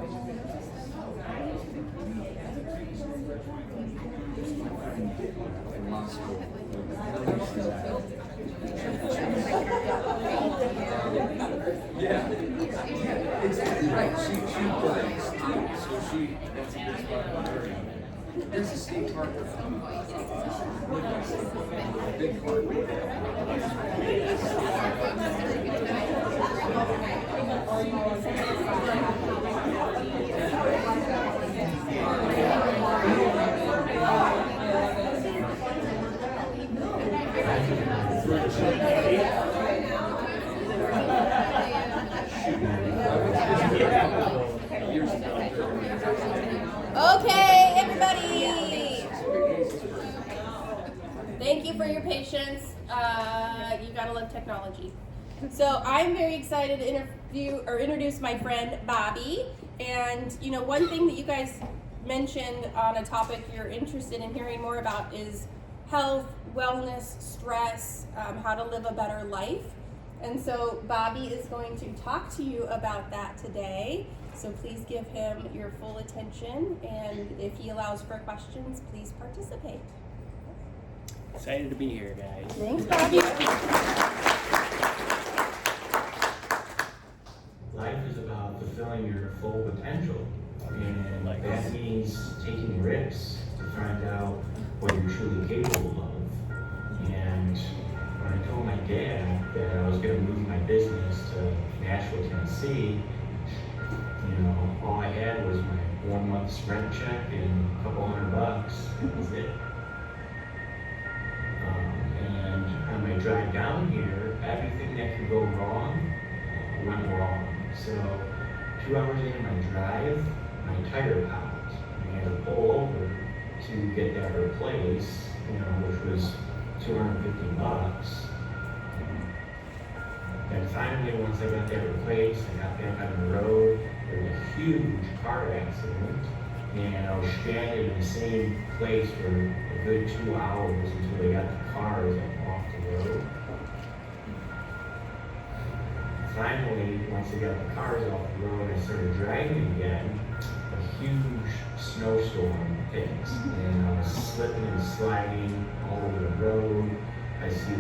In law school. Yeah, exactly right. She plays too, so that's a good spot for her. There's a state park with big park. Okay, everybody. Thank you for your patience. You gotta love technology. So I'm very excited to introduce my friend Bobby. And one thing that you guys mentioned on a topic you're interested in hearing more about is health, wellness, stress, how to live a better life. And so Bobby is going to talk to you about that today. So please give him your full attention, and if he allows for questions, please participate. Excited to be here, guys. Thanks, Bobby. Life is about fulfilling your full potential, and that means taking risks to find out what you're truly capable of. And when I told my dad that I was going to move my business to Nashville, Tennessee, all I had was my 1 month's rent check and a couple $100. That was it. And on my drive down here, everything that could go wrong went wrong. So 2 hours into my drive, my tire popped. I had to pull over to get that replaced, which was $250. And finally, once I got that replaced, I got back on the road. There was a huge car accident, and I was stranded in the same place for a good 2 hours until they got the cars off the road. Finally, once they got the cars off the road, I started driving again. A huge snowstorm hit, and I was slipping and sliding all over the road. I see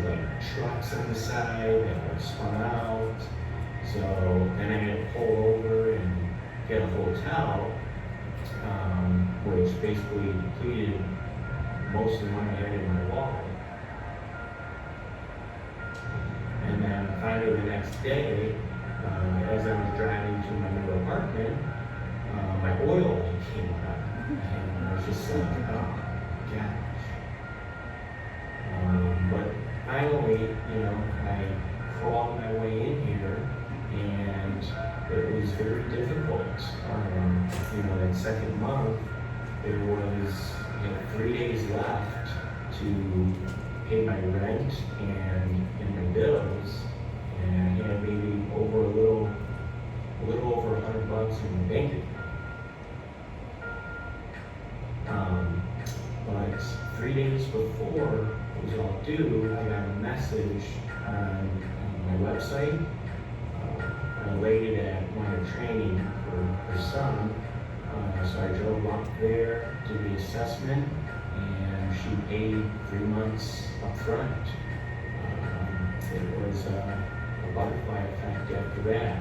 trucks on the side that were spun out. So then I had to pull over and get a hotel, which basically depleted most of the money I had in my wallet. And then finally the next day, as I was driving to my new apartment, my oil light came on. And I was just like, oh gosh. But finally, I crawled my way in here, and it was very difficult. That second month, there was 3 days left to pay my rent and my bills, and I had maybe a little over $100 in the bank account. But 3 days before it was all due, I got a message on my website. A lady that wanted training for her son, so I drove up there, did the assessment, and she paid 3 months up front. It was a butterfly effect after that.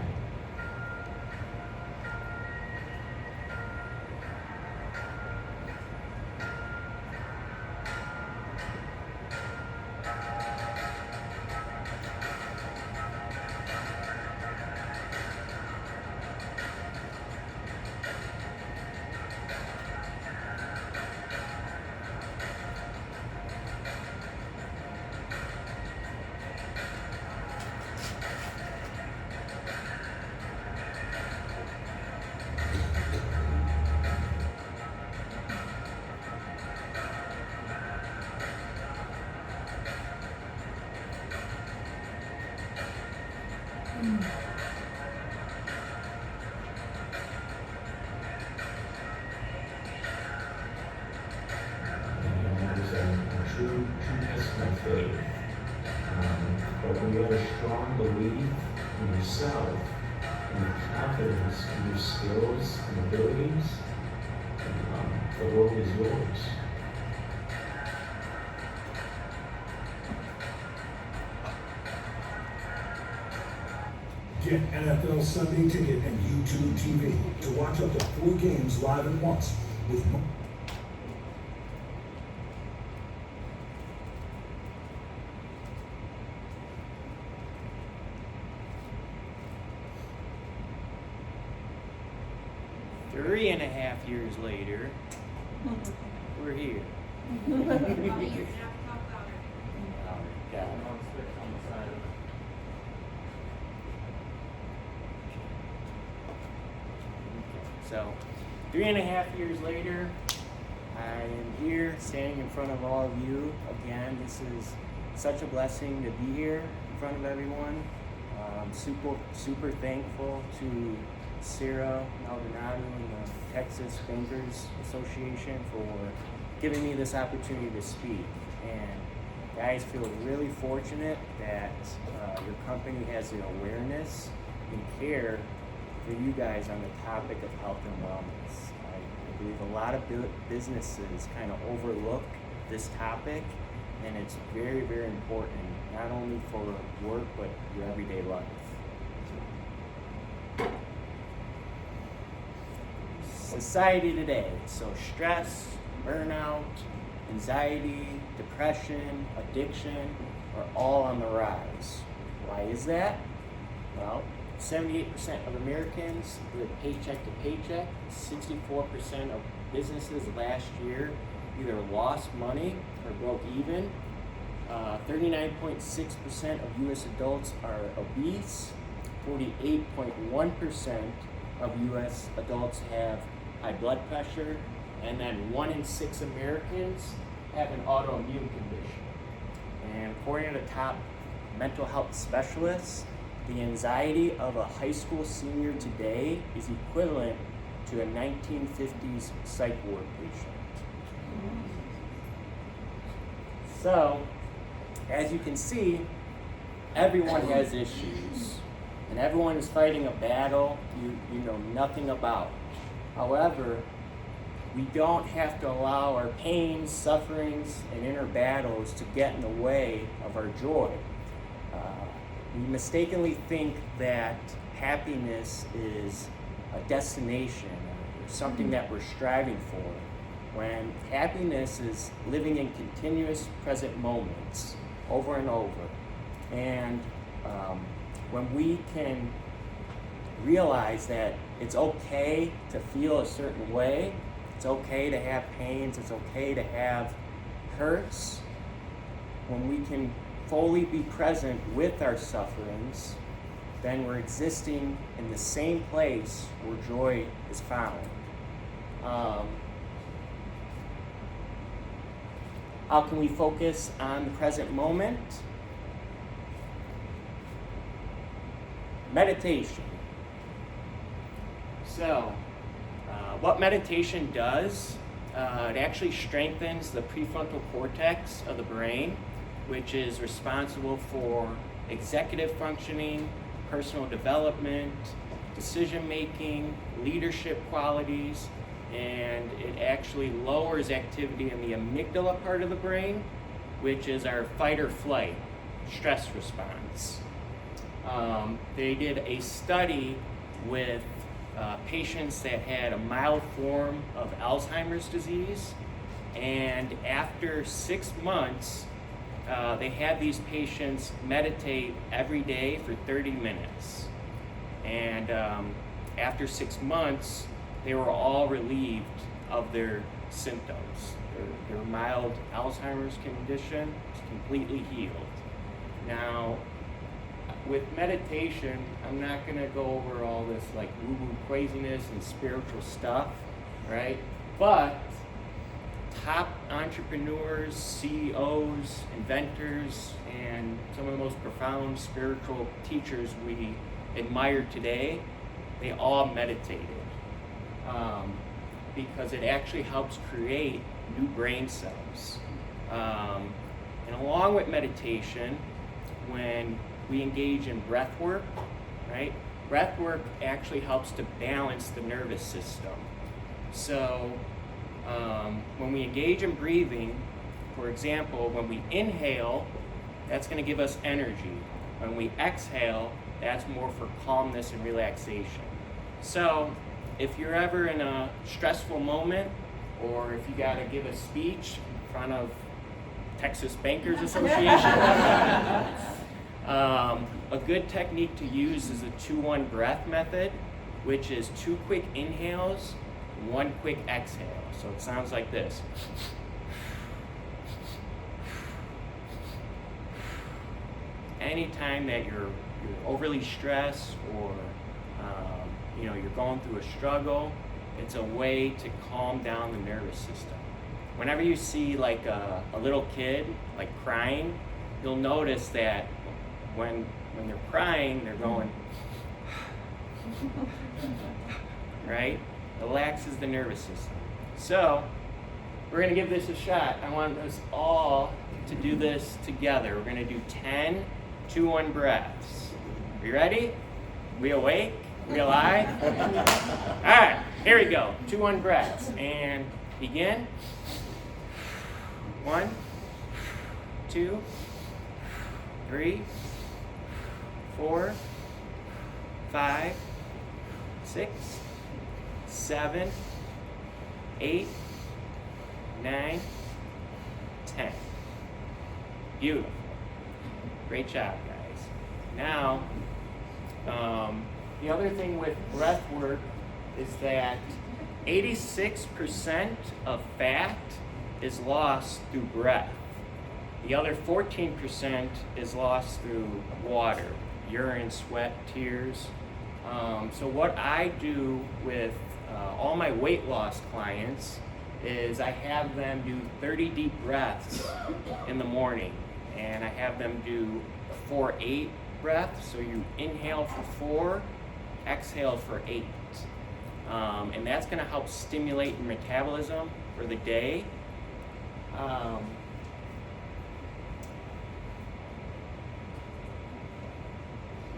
True test of my faith. But when you have a strong belief in yourself and confidence in your skills and abilities, the world is yours. Get NFL Sunday Ticket and YouTube TV to watch up to 4 games live at once with 3.5 years later, we're here. Yeah. So, 3.5 years later, I am here standing in front of all of you. Again, this is such a blessing to be here in front of everyone. I'm super thankful to Sarah Maldonado and the Texas Bankers Association for giving me this opportunity to speak. And guys, feel really fortunate that your company has the awareness and care for you guys on the topic of health and wellness. I believe a lot of businesses kind of overlook this topic, and it's very important, not only for work, but your everyday life. Society today, so stress, burnout, anxiety, depression, addiction are all on the rise. Why is that? Well, 78% of Americans live paycheck to paycheck. 64% of businesses last year either lost money or broke even. 39.6% of U.S. adults are obese. 48.1% of U.S. adults have high blood pressure. And then 1 in 6 Americans have an autoimmune condition. And according to the top mental health specialists, the anxiety of a high school senior today is equivalent to a 1950s psych ward patient. So, as you can see, everyone has issues, and everyone is fighting a battle you know nothing about. However, we don't have to allow our pains, sufferings, and inner battles to get in the way of our joy. We mistakenly think that happiness is a destination or something that we're striving for, when happiness is living in continuous present moments over and over. And when we can realize that it's okay to feel a certain way, it's okay to have pains, it's okay to have hurts, when we can fully be present with our sufferings, then we're existing in the same place where joy is found. How can we focus on the present moment? Meditation. So, what meditation does, it actually strengthens the prefrontal cortex of the brain, which is responsible for executive functioning, personal development, decision-making, leadership qualities, and it actually lowers activity in the amygdala part of the brain, which is our fight or flight stress response. They did a study with patients that had a mild form of Alzheimer's disease, and after 6 months, they had these patients meditate every day for 30 minutes. And after 6 months, they were all relieved of their symptoms. Their mild Alzheimer's condition was completely healed. Now, with meditation, I'm not going to go over all this like woo-woo craziness and spiritual stuff, right? But top entrepreneurs, CEOs, inventors, and some of the most profound spiritual teachers we admire today, they all meditated because it actually helps create new brain cells. And along with meditation, when we engage in breath work, right, breath work actually helps to balance the nervous system. So when we engage in breathing, for example, when we inhale, that's going to give us energy. When we exhale, that's more for calmness and relaxation. So if you're ever in a stressful moment, or if you got to give a speech in front of Texas Bankers Association, a good technique to use is a 2-1 breath method, which is 2 quick inhales, 1 quick exhale. So it sounds like this. Anytime that you're overly stressed, or you're going through a struggle, it's a way to calm down the nervous system. Whenever you see like a little kid like crying, you'll notice that when they're crying, they're going right? Relaxes the nervous system. So we're gonna give this a shot. I want us all to do this together. We're gonna do 10 2-1 breaths. Are you ready? We awake? We alive? All right, here we go. 2-1 breaths. And begin. 1, 2, 3, 4, 5, 6, 7, 8, 9, 10. Beautiful. Great job, guys. Now, the other thing with breath work is that 86% of fat is lost through breath. The other 14% is lost through water, urine, sweat, tears. So what I do with all my weight loss clients is I have them do 30 deep breaths in the morning, and I have them do 4-8 breath. So you inhale for 4, exhale for 8. And that's going to help stimulate your metabolism for the day.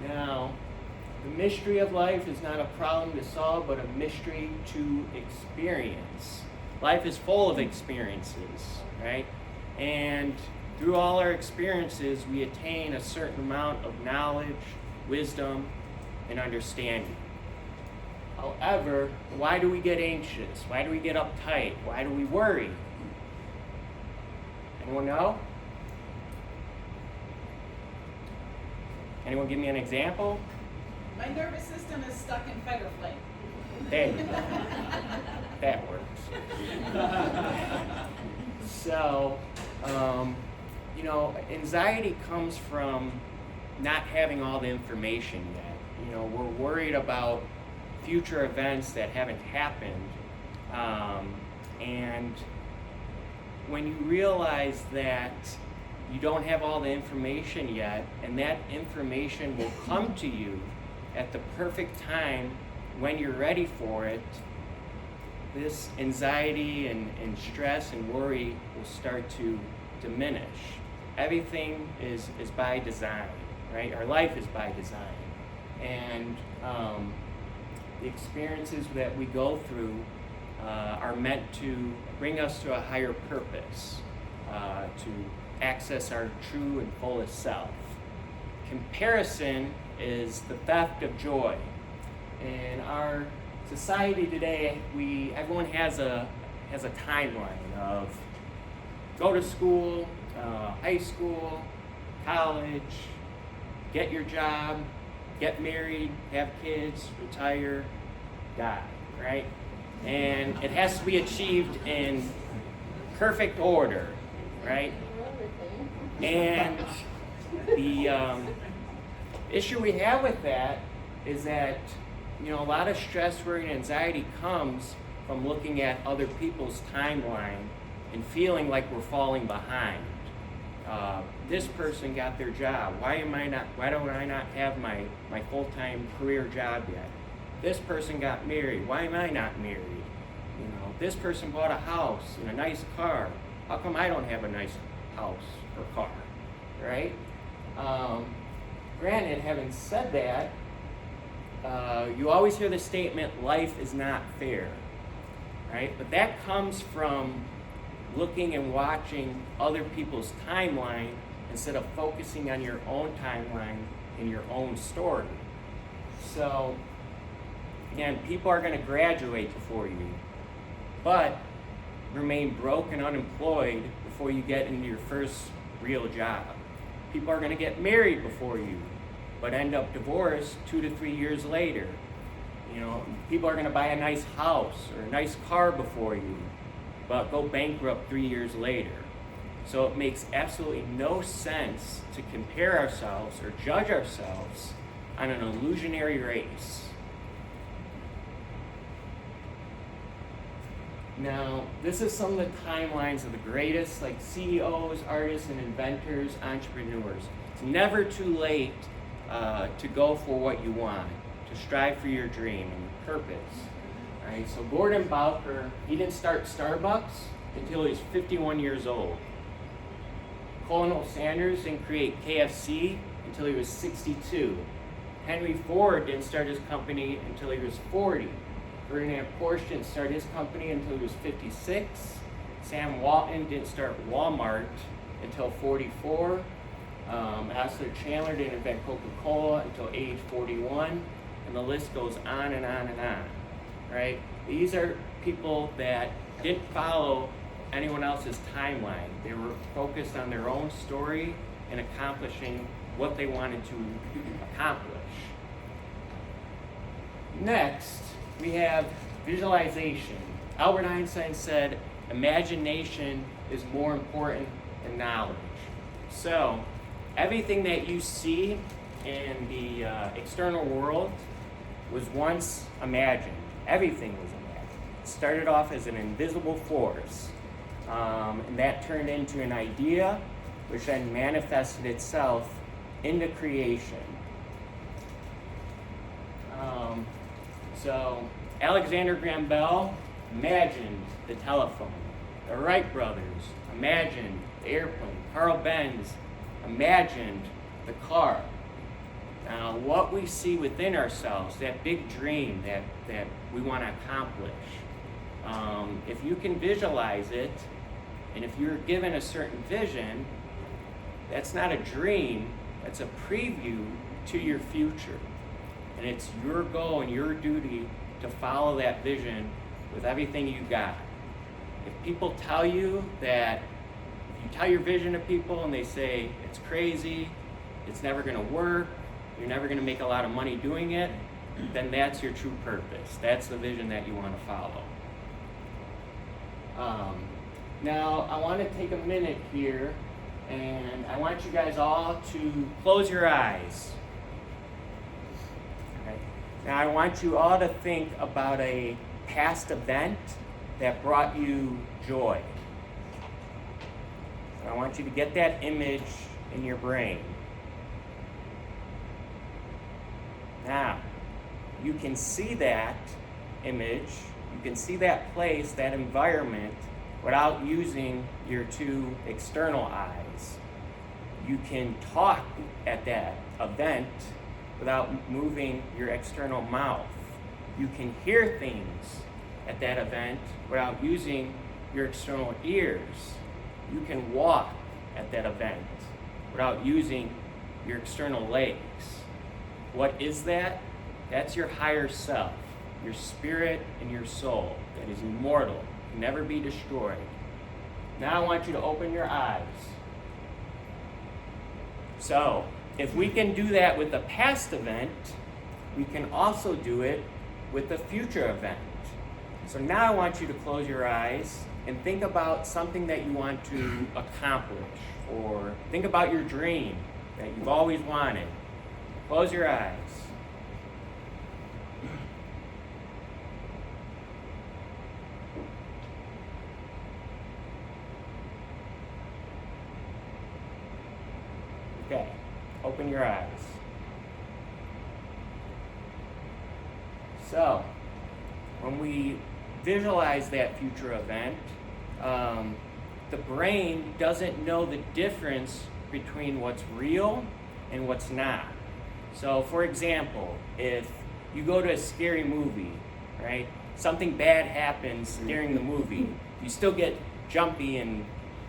Now, the mystery of life is not a problem to solve, but a mystery to experience. Life is full of experiences, right? And through all our experiences, we attain a certain amount of knowledge, wisdom, and understanding. However, why do we get anxious? Why do we get uptight? Why do we worry? Anyone know? Anyone give me an example? My nervous system is stuck in fight or flight. There you go. That works. So, anxiety comes from not having all the information yet. We're worried about future events that haven't happened. And when you realize that you don't have all the information yet, and that information will come to you at the perfect time when you're ready for it, this anxiety and stress and worry will start to diminish. Everything is by design, right? Our life is by design. And the experiences that we go through are meant to bring us to a higher purpose, to access our true and fullest self. Comparison is the theft of joy. In our society today, everyone has a timeline of go to school, high school, college, get your job, get married, have kids, retire, die, right? And it has to be achieved in perfect order, right? And the issue we have with that is that, a lot of stress, worry, and anxiety comes from looking at other people's timeline and feeling like we're falling behind. This person got their job. Why don't I not have my full-time career job yet? This person got married. Why am I not married? This person bought a house and a nice car. How come I don't have a nice house or car, right? Granted, having said that, you always hear the statement, life is not fair, right? But that comes from looking and watching other people's timeline instead of focusing on your own timeline and your own story. So, again, people are going to graduate before you, but remain broke and unemployed before you get into your first real job. People are going to get married before you, but end up divorced 2 to 3 years later. You know, people are going to buy a nice house or a nice car before you, but go bankrupt 3 years later. So it makes absolutely no sense to compare ourselves or judge ourselves on an illusionary race. Now, this is some of the timelines of the greatest, like CEOs, artists, and inventors, entrepreneurs. It's never too late to go for what you want, to strive for your dream and your purpose. All right, so Gordon Bowker, he didn't start Starbucks until he was 51 years old. Colonel Sanders didn't create KFC until he was 62. Henry Ford didn't start his company until he was 40. Ferdinand Porsche didn't start his company until he was 56. Sam Walton didn't start Walmart until 44. Astor Chandler didn't invent Coca-Cola until age 41. And the list goes on and on and on, right? These are people that didn't follow anyone else's timeline. They were focused on their own story and accomplishing what they wanted to accomplish. Next, we have visualization. Albert Einstein said, imagination is more important than knowledge. So, everything that you see in the external world was once imagined. Everything was imagined. It started off as an invisible force, and that turned into an idea, which then manifested itself into creation. So Alexander Graham Bell imagined the telephone. The Wright brothers imagined the airplane. Carl Benz imagined the car. Now, what we see within ourselves, that big dream that we want to accomplish, if you can visualize it, and if you're given a certain vision, that's not a dream, that's a preview to your future. And it's your goal and your duty to follow that vision with everything you got. If people tell you that, if you tell your vision to people and they say, it's crazy, it's never gonna work, you're never gonna make a lot of money doing it, then that's your true purpose. That's the vision that you wanna follow. Now, I wanna take a minute here and I want you guys all to close your eyes. Okay. Now, I want you all to think about a past event that brought you joy. So I want you to get that image in your brain. Now, you can see that image, you can see that place, that environment, without using your two external eyes. You can talk at that event without moving your external mouth. You can hear things at that event without using your external ears. You can walk at that event without using your external legs. What is that? That's your higher self, your spirit and your soul that is immortal, can never be destroyed. Now I want you to open your eyes. So, if we can do that with the past event, we can also do it with the future event. So now I want you to close your eyes and think about something that you want to accomplish, or think about your dream that you've always wanted. Close your eyes. Okay, open your eyes. So, when we visualize that future event, the brain doesn't know the difference between what's real and what's not. So, for example, if you go to a scary movie, right? Something bad happens during the movie. You still get jumpy and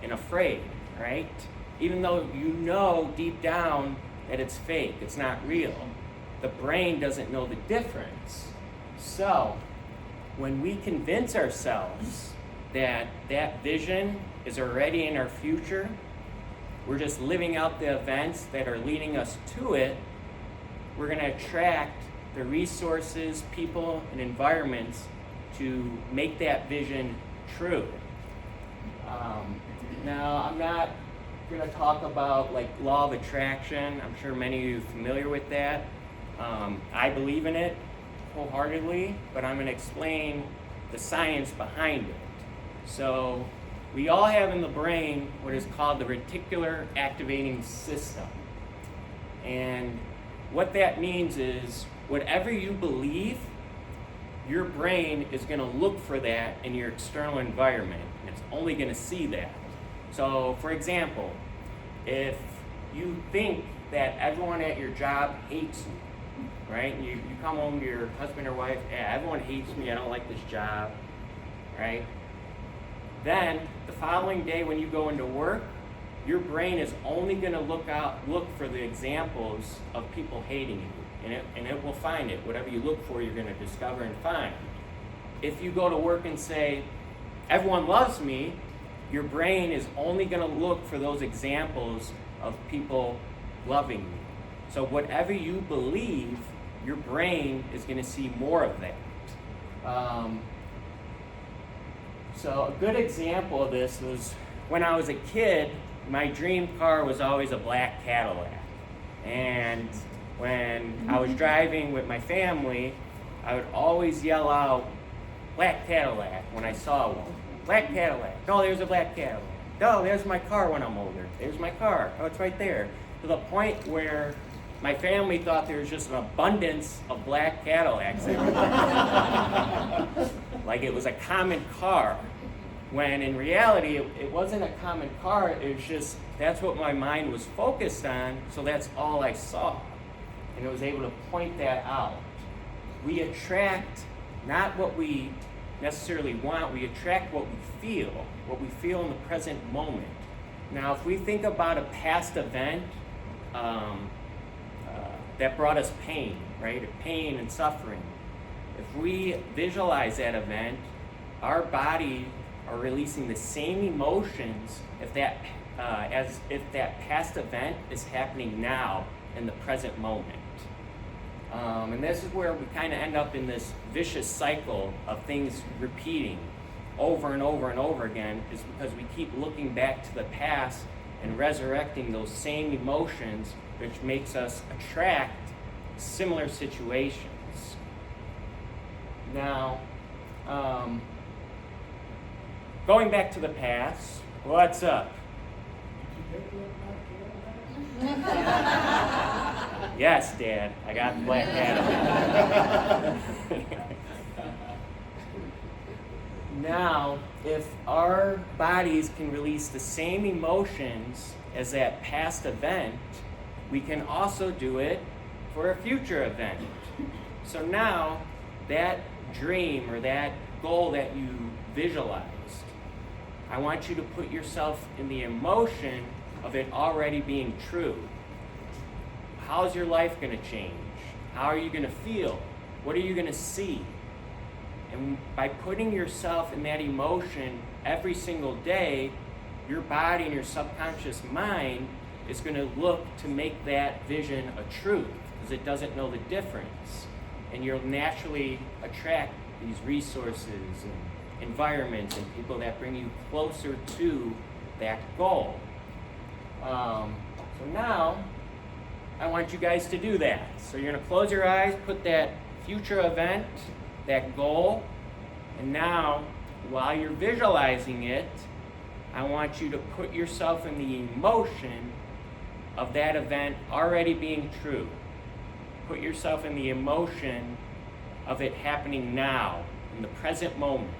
afraid, right? Even though you know deep down that it's fake, it's not real. The brain doesn't know the difference. So, when we convince ourselves that that vision is already in our future, we're just living out the events that are leading us to it, we're going to attract the resources, people, and environments to make that vision true. Now, I'm not going to talk about like law of attraction. I'm sure many of you are familiar with that. I believe in it wholeheartedly, but I'm going to explain the science behind it. So, we all have in the brain what is called the reticular activating system. And what that means is whatever you believe, your brain is going to look for that in your external environment, and it's only going to see that. So, for example, if you think that everyone at your job hates you, right? You come home to your husband or wife, yeah, everyone hates me, I don't like this job, right? Then, the following day when you go into work, your brain is only going to look for the examples of people hating you, and it will find it. Whatever you look for, you're going to discover and find. If you go to work and say, everyone loves me, your brain is only going to look for those examples of people loving you. So whatever you believe, your brain is going to see more of that. So a good example of this was when I was a kid, my dream car was always a black Cadillac. And when I was driving with my family, I would always yell out, black Cadillac, when I saw one. Black Cadillac. Oh, there's a black Cadillac. Oh, there's my car when I'm older. There's my car. Oh, it's right there. To the point where my family thought there was just an abundance of black Cadillacs everywhere. Like it was a common car. When in reality, it wasn't a common car. It was just, that's what my mind was focused on, so that's all I saw. And it was able to point that out. We attract not what we necessarily want, we attract what we feel in the present moment. Now, if we think about a past event that brought us pain, right? Pain and suffering. If we visualize that event, our body are releasing the same emotions as if that past event is happening now in the present moment. And this is where we kind of end up in this vicious cycle of things repeating over and over and over again, is because we keep looking back to the past and resurrecting those same emotions, which makes us attract similar situations. Now, going back to the past, what's up? Yes, Dad, I got the black Cadillac. Now, if our bodies can release the same emotions as that past event, we can also do it for a future event. So now, that dream or that goal that you visualized, I want you to put yourself in the emotion of it already being true. How's your life going to change? How are you going to feel? What are you going to see? And by putting yourself in that emotion every single day, your body and your subconscious mind is going to look to make that vision a truth, because it doesn't know the difference. And you'll naturally attract these resources and environments and people that bring you closer to that goal. So now, I want you guys to do that. So you're going to close your eyes, put that future event, that goal, and now, while you're visualizing it, I want you to put yourself in the emotion of that event already being true. Put yourself in the emotion of it happening now, in the present moment.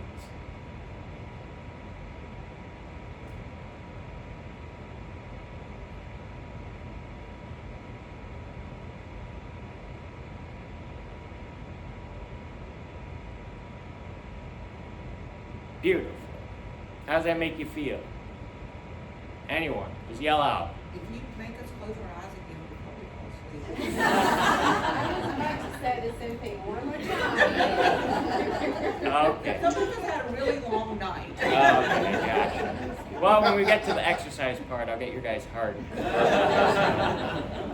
Beautiful. How does that make you feel? Anyone? Just yell out. If you make us close our eyes again, we'll probably fall asleep. I was about to say the same thing one more time. Okay. Some of us had a really long night. Okay, gotcha. Well, when we get to the exercise part, I'll get your guys hard.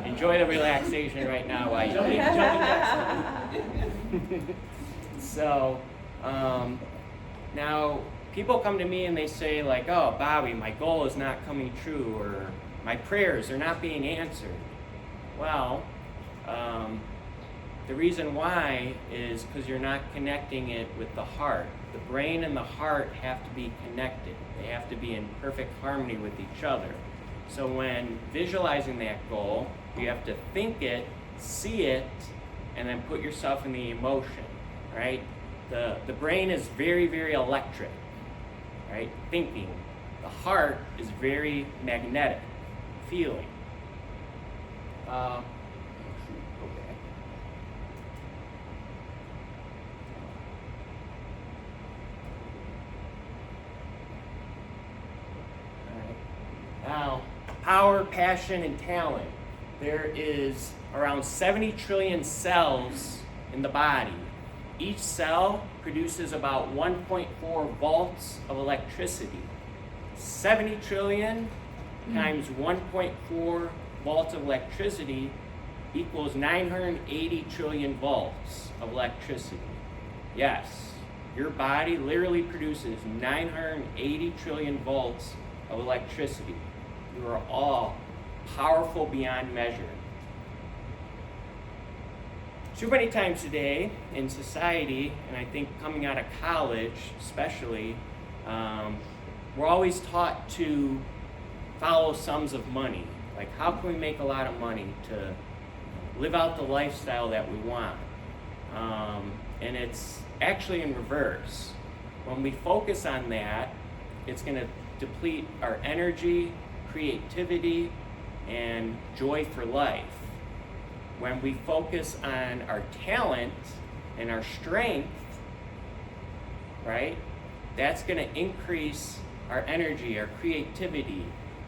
Enjoy the relaxation right now while you eat. So, now people come to me and they say like, oh, Bobby, my goal is not coming true, or my prayers are not being answered. Well, the reason why is because you're not connecting it with the heart. The brain and the heart have to be connected. They have to be in perfect harmony with each other. So when visualizing that goal, you have to think it, see it, and then put yourself in the emotion, right? The brain is very, very electric, right? Thinking. The heart is very magnetic, feeling. Now, power, passion, and talent. There is around 70 trillion cells in the body. Each cell produces about 1.4 volts of electricity. 70 trillion times 1.4 volts of electricity equals 980 trillion volts of electricity. Yes, your body literally produces 980 trillion volts of electricity. You are all powerful beyond measure. Too many times today in society, and I think coming out of college especially, we're always taught to follow sums of money. Like, how can we make a lot of money to live out the lifestyle that we want? And it's actually in reverse. When we focus on that, it's going to deplete our energy, creativity, and joy for life. When we focus on our talent and our strength, right, that's going to increase our energy, our creativity.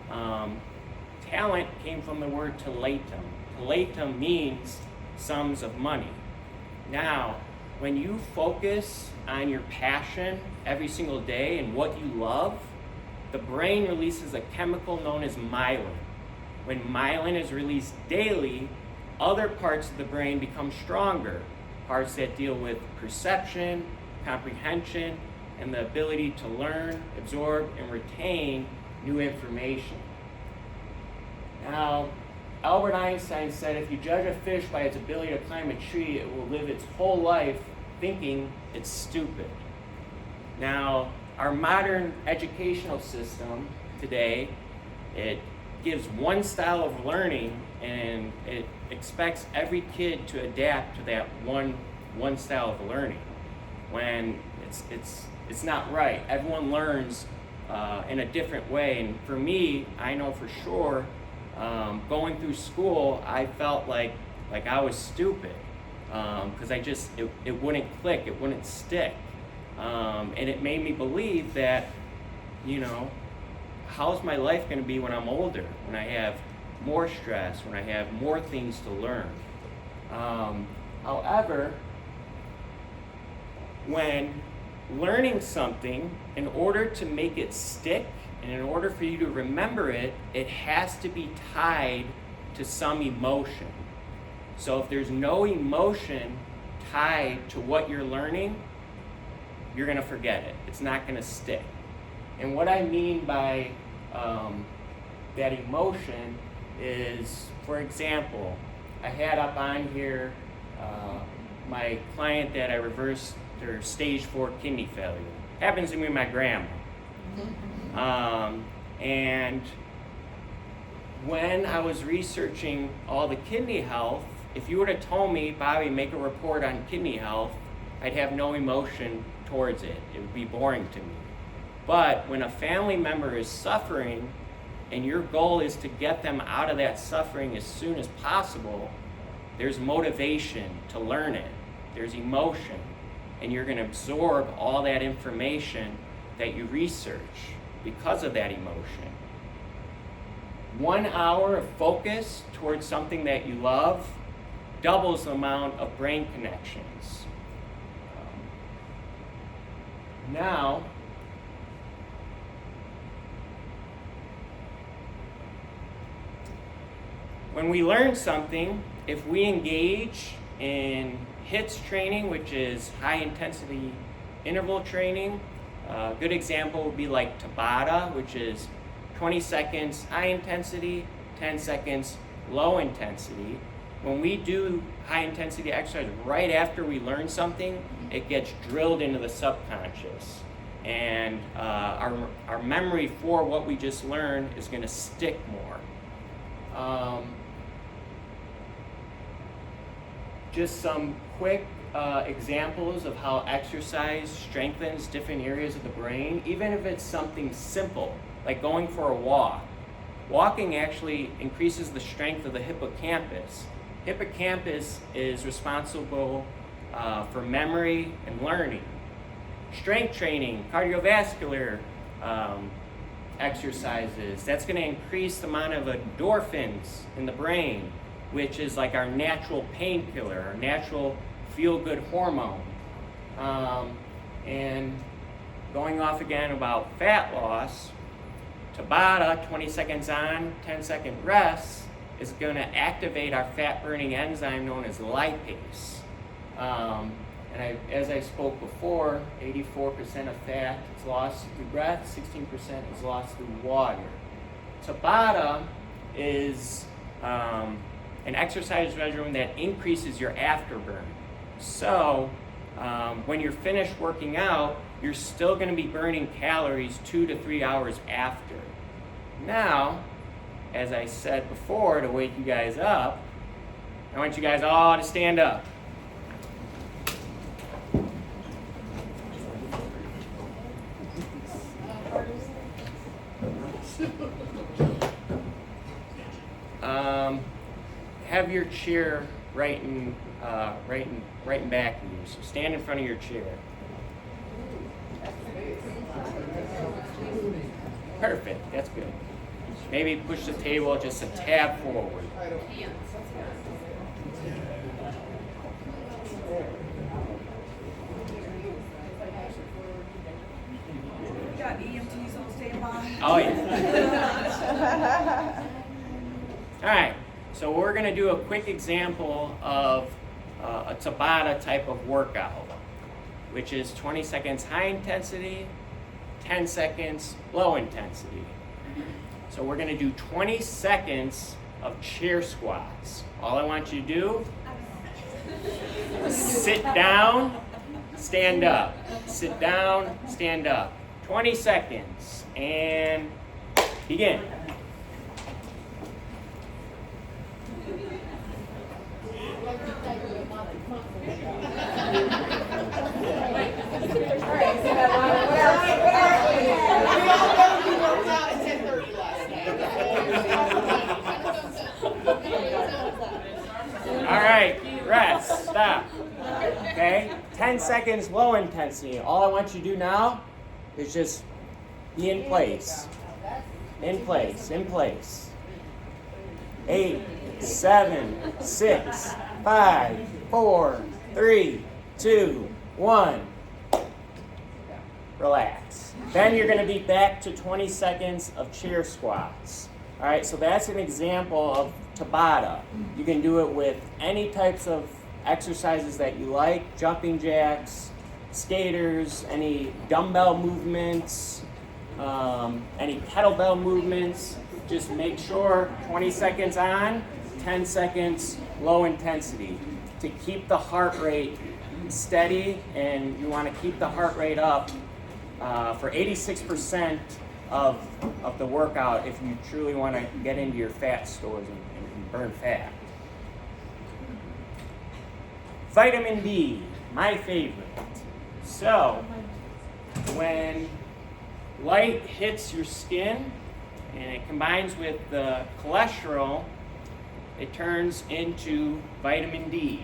Talent came from the word teletum. Teletum means sums of money. Now, when you focus on your passion every single day and what you love, the brain releases a chemical known as myelin. When myelin is released daily, other parts of the brain become stronger. Parts that deal with perception, comprehension, and the ability to learn, absorb, and retain new information. Now, Albert Einstein said if you judge a fish by its ability to climb a tree, it will live its whole life thinking it's stupid. Now, our modern educational system today, it gives one style of learning and it expects every kid to adapt to that one style of learning, when it's not right. Everyone learns in a different way, and for me, I know for sure, going through school, I felt like I was stupid because it wouldn't click, it wouldn't stick, and it made me believe that, how's my life going to be when I'm older, when I have more stress, when I have more things to learn. However, when learning something, in order to make it stick and in order for you to remember it, it has to be tied to some emotion. So if there's no emotion tied to what you're learning, you're going to forget it. It's not going to stick. And what I mean by that emotion is, for example, I had up on here my client that I reversed their stage 4 kidney failure. Happens to be my grandma. And when I was researching all the kidney health, if you would have told me, Bobby, make a report on kidney health, I'd have no emotion towards it. It would be boring to me. But when a family member is suffering and your goal is to get them out of that suffering as soon as possible, there's motivation to learn it. There's emotion. And you're going to absorb all that information that you research because of that emotion. 1 hour of focus towards something that you love doubles the amount of brain connections. Now, when we learn something, if we engage in HIIT training, which is high intensity interval training, a good example would be like Tabata, which is 20 seconds high intensity, 10 seconds low intensity. When we do high intensity exercise right after we learn something, it gets drilled into the subconscious. And our memory for what we just learned is going to stick more. Just some quick examples of how exercise strengthens different areas of the brain, even if it's something simple, like going for a walk. Walking actually increases the strength of the hippocampus. Hippocampus is responsible for memory and learning. Strength training, cardiovascular exercises, that's going to increase the amount of endorphins in the brain, which is like our natural painkiller, our natural feel-good hormone. And going off again about fat loss, Tabata, 20 seconds on, 10-second rest, is going to activate our fat-burning enzyme known as lipase. As I spoke before, 84% of fat is lost through breath, 16% is lost through water. Tabata is an exercise regimen that increases your afterburn. So when you're finished working out, you're still going to be burning calories 2 to 3 hours after. Now, as I said before, to wake you guys up, I want you guys all to stand up. Have your chair right in back of you. So stand in front of your chair. Perfect. That's good. Maybe push the table just a tad forward. We got EMTs on standby. Oh yeah. All right. So we're going to do a quick example of a Tabata type of workout, which is 20 seconds high intensity, 10 seconds low intensity. So we're going to do 20 seconds of chair squats. All I want you to do is sit down, stand up. Sit down, stand up. 20 seconds, and begin. All right, rest, stop. Okay, 10 seconds low intensity. All I want you to do now is just be in place. In place, in place. 8, 7, 6, 5, 4, 3, 2, 1. Relax. Then you're going to be back to 20 seconds of chair squats. All right, so that's an example of Tabata. You can do it with any types of exercises that you like, jumping jacks, skaters, any dumbbell movements, any kettlebell movements. Just make sure 20 seconds on, 10 seconds low intensity to keep the heart rate steady, and you want to keep the heart rate up for 86% of the workout if you truly want to get into your fat stores and burn fat. Vitamin D, my favorite. So, when light hits your skin and it combines with the cholesterol, it turns into vitamin D.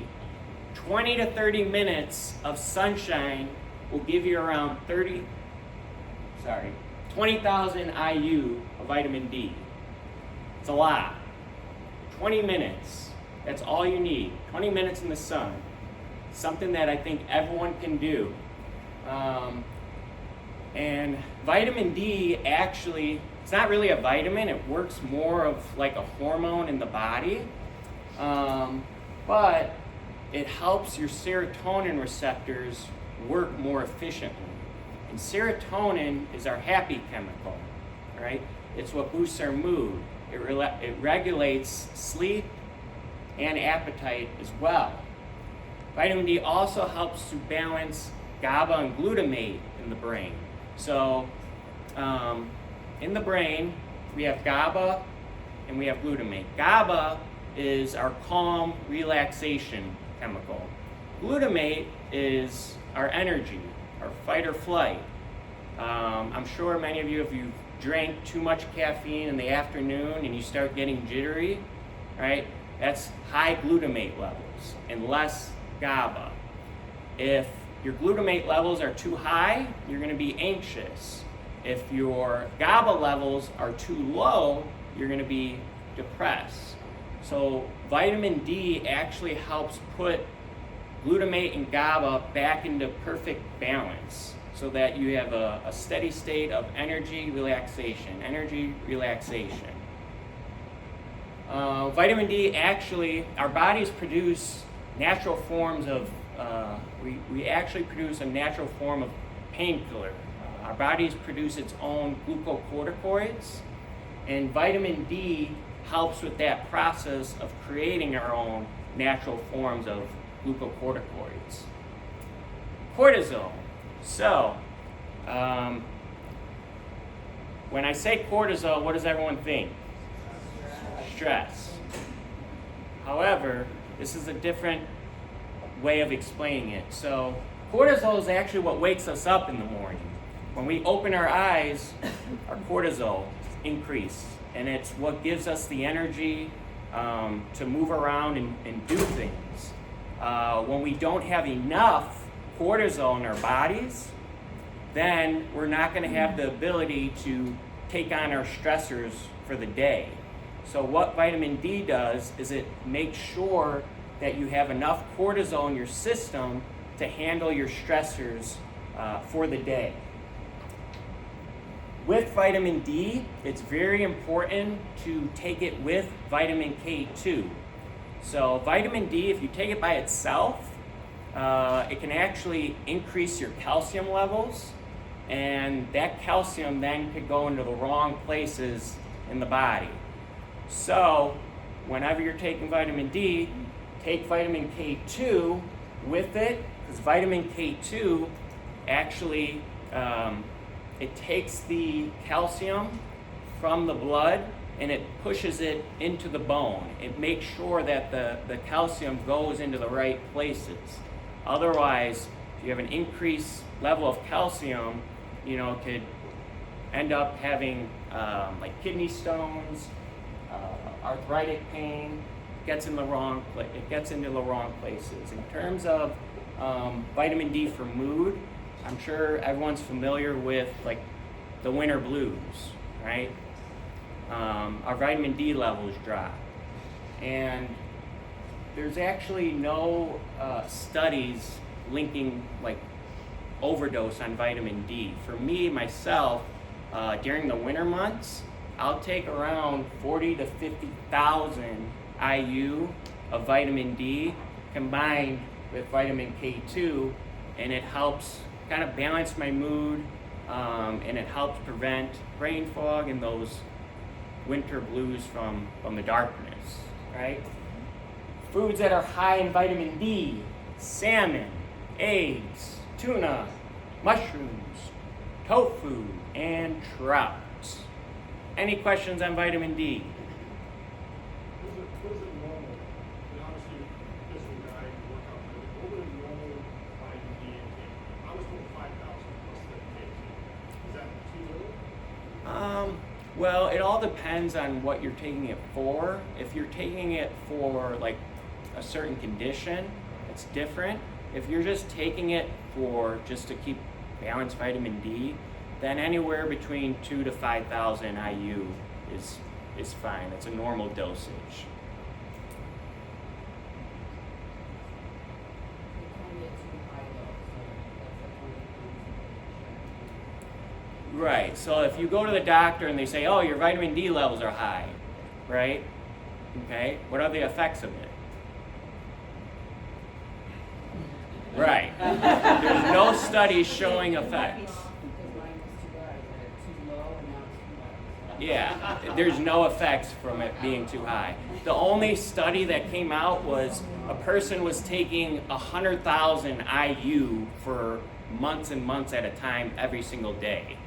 20 to 30 minutes of sunshine will give you around 30 20,000 IU of vitamin D. It's a lot. 20 minutes, that's all you need. 20 minutes in the sun. Something that I think everyone can do. And vitamin D actually, it's not really a vitamin, it works more of like a hormone in the body. But it helps your serotonin receptors work more efficiently. And serotonin is our happy chemical, right? It's what boosts our mood. It regulates sleep and appetite as well. Vitamin D also helps to balance GABA and glutamate in the brain. So in the brain, we have GABA and we have glutamate. GABA is our calm, relaxation chemical. Glutamate is our energy, our fight or flight. I'm sure many of you, if you drank too much caffeine in the afternoon and you start getting jittery, right? That's high glutamate levels and less GABA. If your glutamate levels are too high, you're going to be anxious. If your GABA levels are too low, you're going to be depressed. So vitamin D actually helps put glutamate and GABA back into perfect balance so that you have a steady state of energy, relaxation. Vitamin D actually, our bodies produce natural forms of, we actually produce a natural form of painkiller. Our bodies produce its own glucocorticoids, and vitamin D helps with that process of creating our own natural forms of glucocorticoids. Cortisol. So, when I say cortisol, what does everyone think? Stress. However, this is a different way of explaining it. So, cortisol is actually what wakes us up in the morning. When we open our eyes, our cortisol increases, and it's what gives us the energy to move around and do things. When we don't have enough cortisol in our bodies, then we're not going to have the ability to take on our stressors for the day. So what vitamin D does is it makes sure that you have enough cortisol in your system to handle your stressors for the day. With vitamin D, it's very important to take it with vitamin K2. So vitamin D, if you take it by itself, it can actually increase your calcium levels, and that calcium then could go into the wrong places in the body. So whenever you're taking vitamin D, take vitamin K2 with it, because vitamin K2 actually it takes the calcium from the blood and it pushes it into the bone. It makes sure that the calcium goes into the right places. Otherwise, if you have an increased level of calcium, could end up having like kidney stones, arthritic pain. It gets into the wrong places. In terms of vitamin D for mood, I'm sure everyone's familiar with like the winter blues, right? Our vitamin D levels drop, and there's actually no studies linking like overdose on vitamin D. For me, myself, during the winter months, I'll take around 40 to 50,000 IU of vitamin D combined with vitamin K2, and it helps kind of balance my mood, and it helps prevent brain fog and those winter blues from the darkness, right? Foods that are high in vitamin D: salmon, eggs, tuna, mushrooms, tofu, and trout. Any questions on vitamin D? What is it normal? And obviously, this is a guy who work out, but what would a normal vitamin D intake? I was told 5,000 plus the K2. Is that too little? Well, it all depends on what you're taking it for. If you're taking it for like a certain condition, it's different. If you're just taking it for just to keep balanced vitamin D, then anywhere between 2 to 5,000 IU is fine. It's a normal dosage. Right, so if you go to the doctor and they say, oh, your vitamin D levels are high, right? Okay, what are the effects of it? Right, there's no studies showing effects. Yeah, there's no effects from it being too high. The only study that came out was a person was taking 100,000 IU for months and months at a time every single day.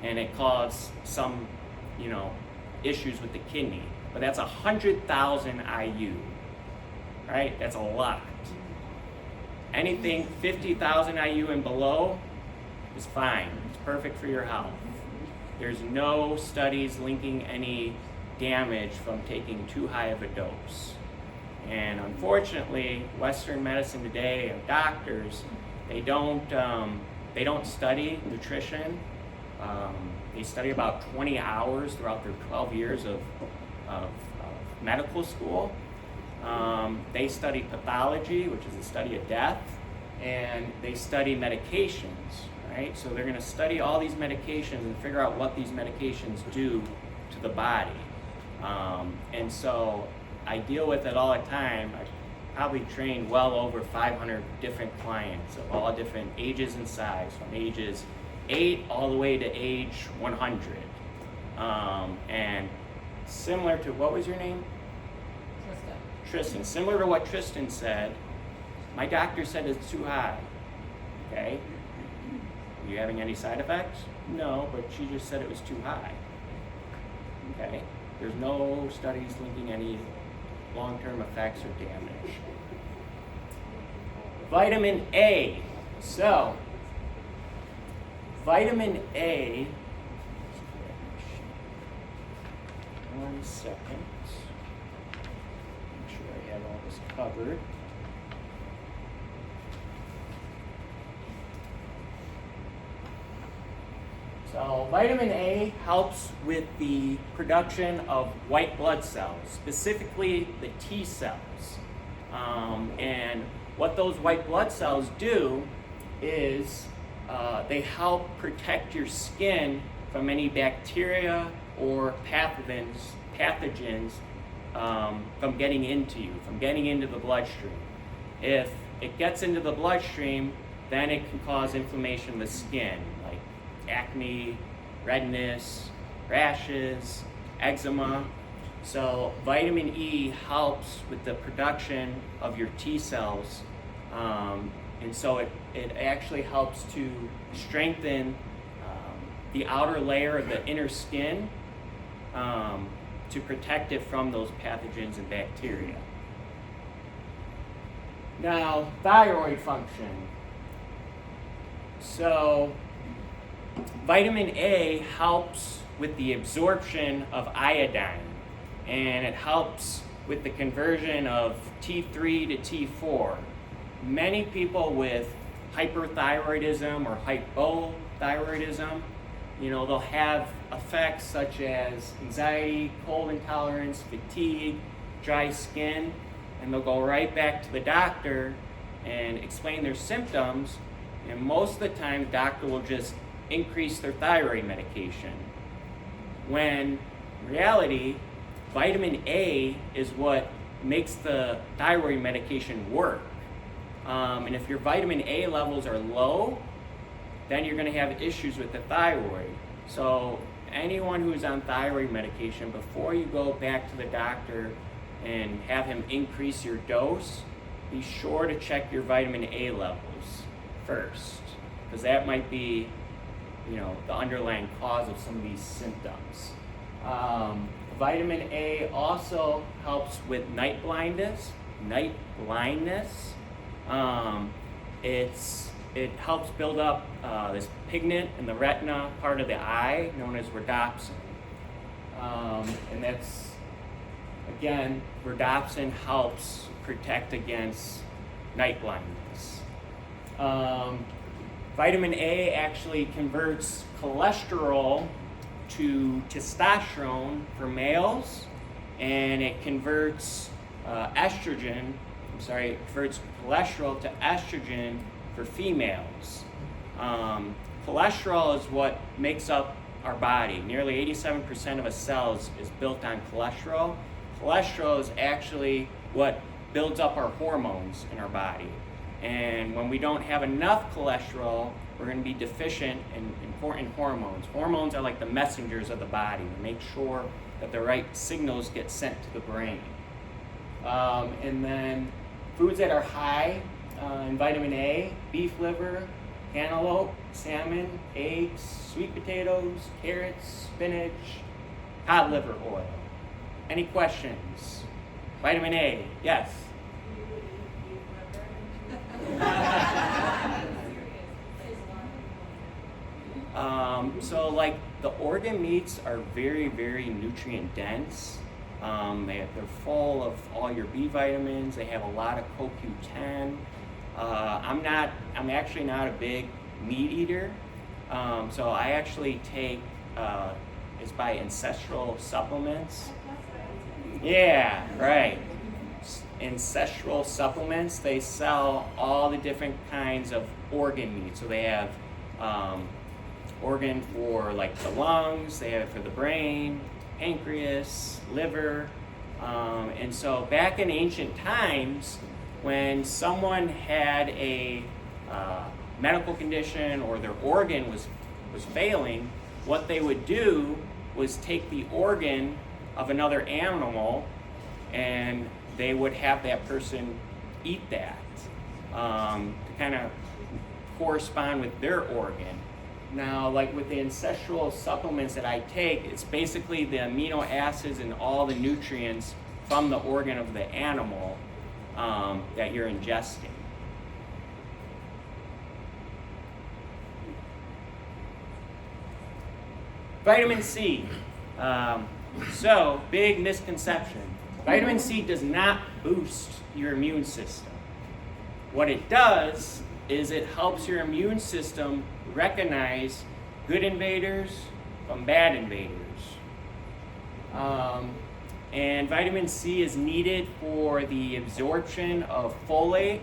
And it caused some, issues with the kidney. But that's 100,000 IU, right? That's a lot. Anything 50,000 IU and below is fine. It's perfect for your health. There's no studies linking any damage from taking too high of a dose. And unfortunately, Western medicine today and doctors, they don't study nutrition. They study about 20 hours throughout their 12 years of medical school. They study pathology, which is the study of death, and they study medications, right? So they're going to study all these medications and figure out what these medications do to the body. And so I deal with it all the time. I probably trained well over 500 different clients of all different ages and size, from ages 8 all the way to age 100. And similar to, what was your name? Tristan. Similar to what Tristan said, my doctor said it's too high. Okay? Are you having any side effects? No, but she just said it was too high. Okay? There's no studies linking any long-term effects or damage. Vitamin A. So, vitamin A, one second, make sure I have all this covered. So vitamin A helps with the production of white blood cells, specifically the T cells. And what those white blood cells do is they help protect your skin from any bacteria or pathogens from getting into you, from getting into the bloodstream. If it gets into the bloodstream, then it can cause inflammation of the skin, like acne, redness, rashes, eczema. So vitamin E helps with the production of your T cells, and so it actually helps to strengthen the outer layer of the inner skin to protect it from those pathogens and bacteria. Now, thyroid function. So vitamin A helps with the absorption of iodine, and it helps with the conversion of T3 to T4. Many people with hyperthyroidism or hypothyroidism, they'll have effects such as anxiety, cold intolerance, fatigue, dry skin, and they'll go right back to the doctor and explain their symptoms, and most of the time the doctor will just increase their thyroid medication. When in reality, vitamin A is what makes the thyroid medication work. And if your vitamin A levels are low, then you're going to have issues with the thyroid. So anyone who's on thyroid medication, before you go back to the doctor and have him increase your dose, be sure to check your vitamin A levels first, because that might be, the underlying cause of some of these symptoms. Vitamin A also helps with night blindness. It helps build up this pigment in the retina part of the eye known as rhodopsin. And that's, again, rhodopsin helps protect against night blindness. Vitamin A actually converts cholesterol to testosterone for males, and it converts converts cholesterol to estrogen for females. Cholesterol is what makes up our body. Nearly 87% of a cells is built on cholesterol. Cholesterol is actually what builds up our hormones in our body. And when we don't have enough cholesterol, we're going to be deficient in important hormones. Hormones are like the messengers of the body to make sure that the right signals get sent to the brain. And then foods that are high in vitamin A: beef liver, cantaloupe, salmon, eggs, sweet potatoes, carrots, spinach, cod liver oil. Any questions? Vitamin A, yes. So like the organ meats are very, very nutrient dense. They're full of all your B vitamins. They have a lot of CoQ10. I'm actually not a big meat eater. So I actually take, it's by Ancestral Supplements. Yeah, right. Ancestral Supplements, they sell all the different kinds of organ meat. So they have organ for like the lungs, they have it for the brain, pancreas, liver. And so back in ancient times, when someone had a medical condition or their organ was failing, what they would do was take the organ of another animal and they would have that person eat that to kind of correspond with their organ. Now, like with the ancestral supplements that I take, it's basically the amino acids and all the nutrients from the organ of the animal that you're ingesting. Vitamin C. So, big misconception. Vitamin C does not boost your immune system. What it does is it helps your immune system recognize good invaders from bad invaders. And vitamin C is needed for the absorption of folate.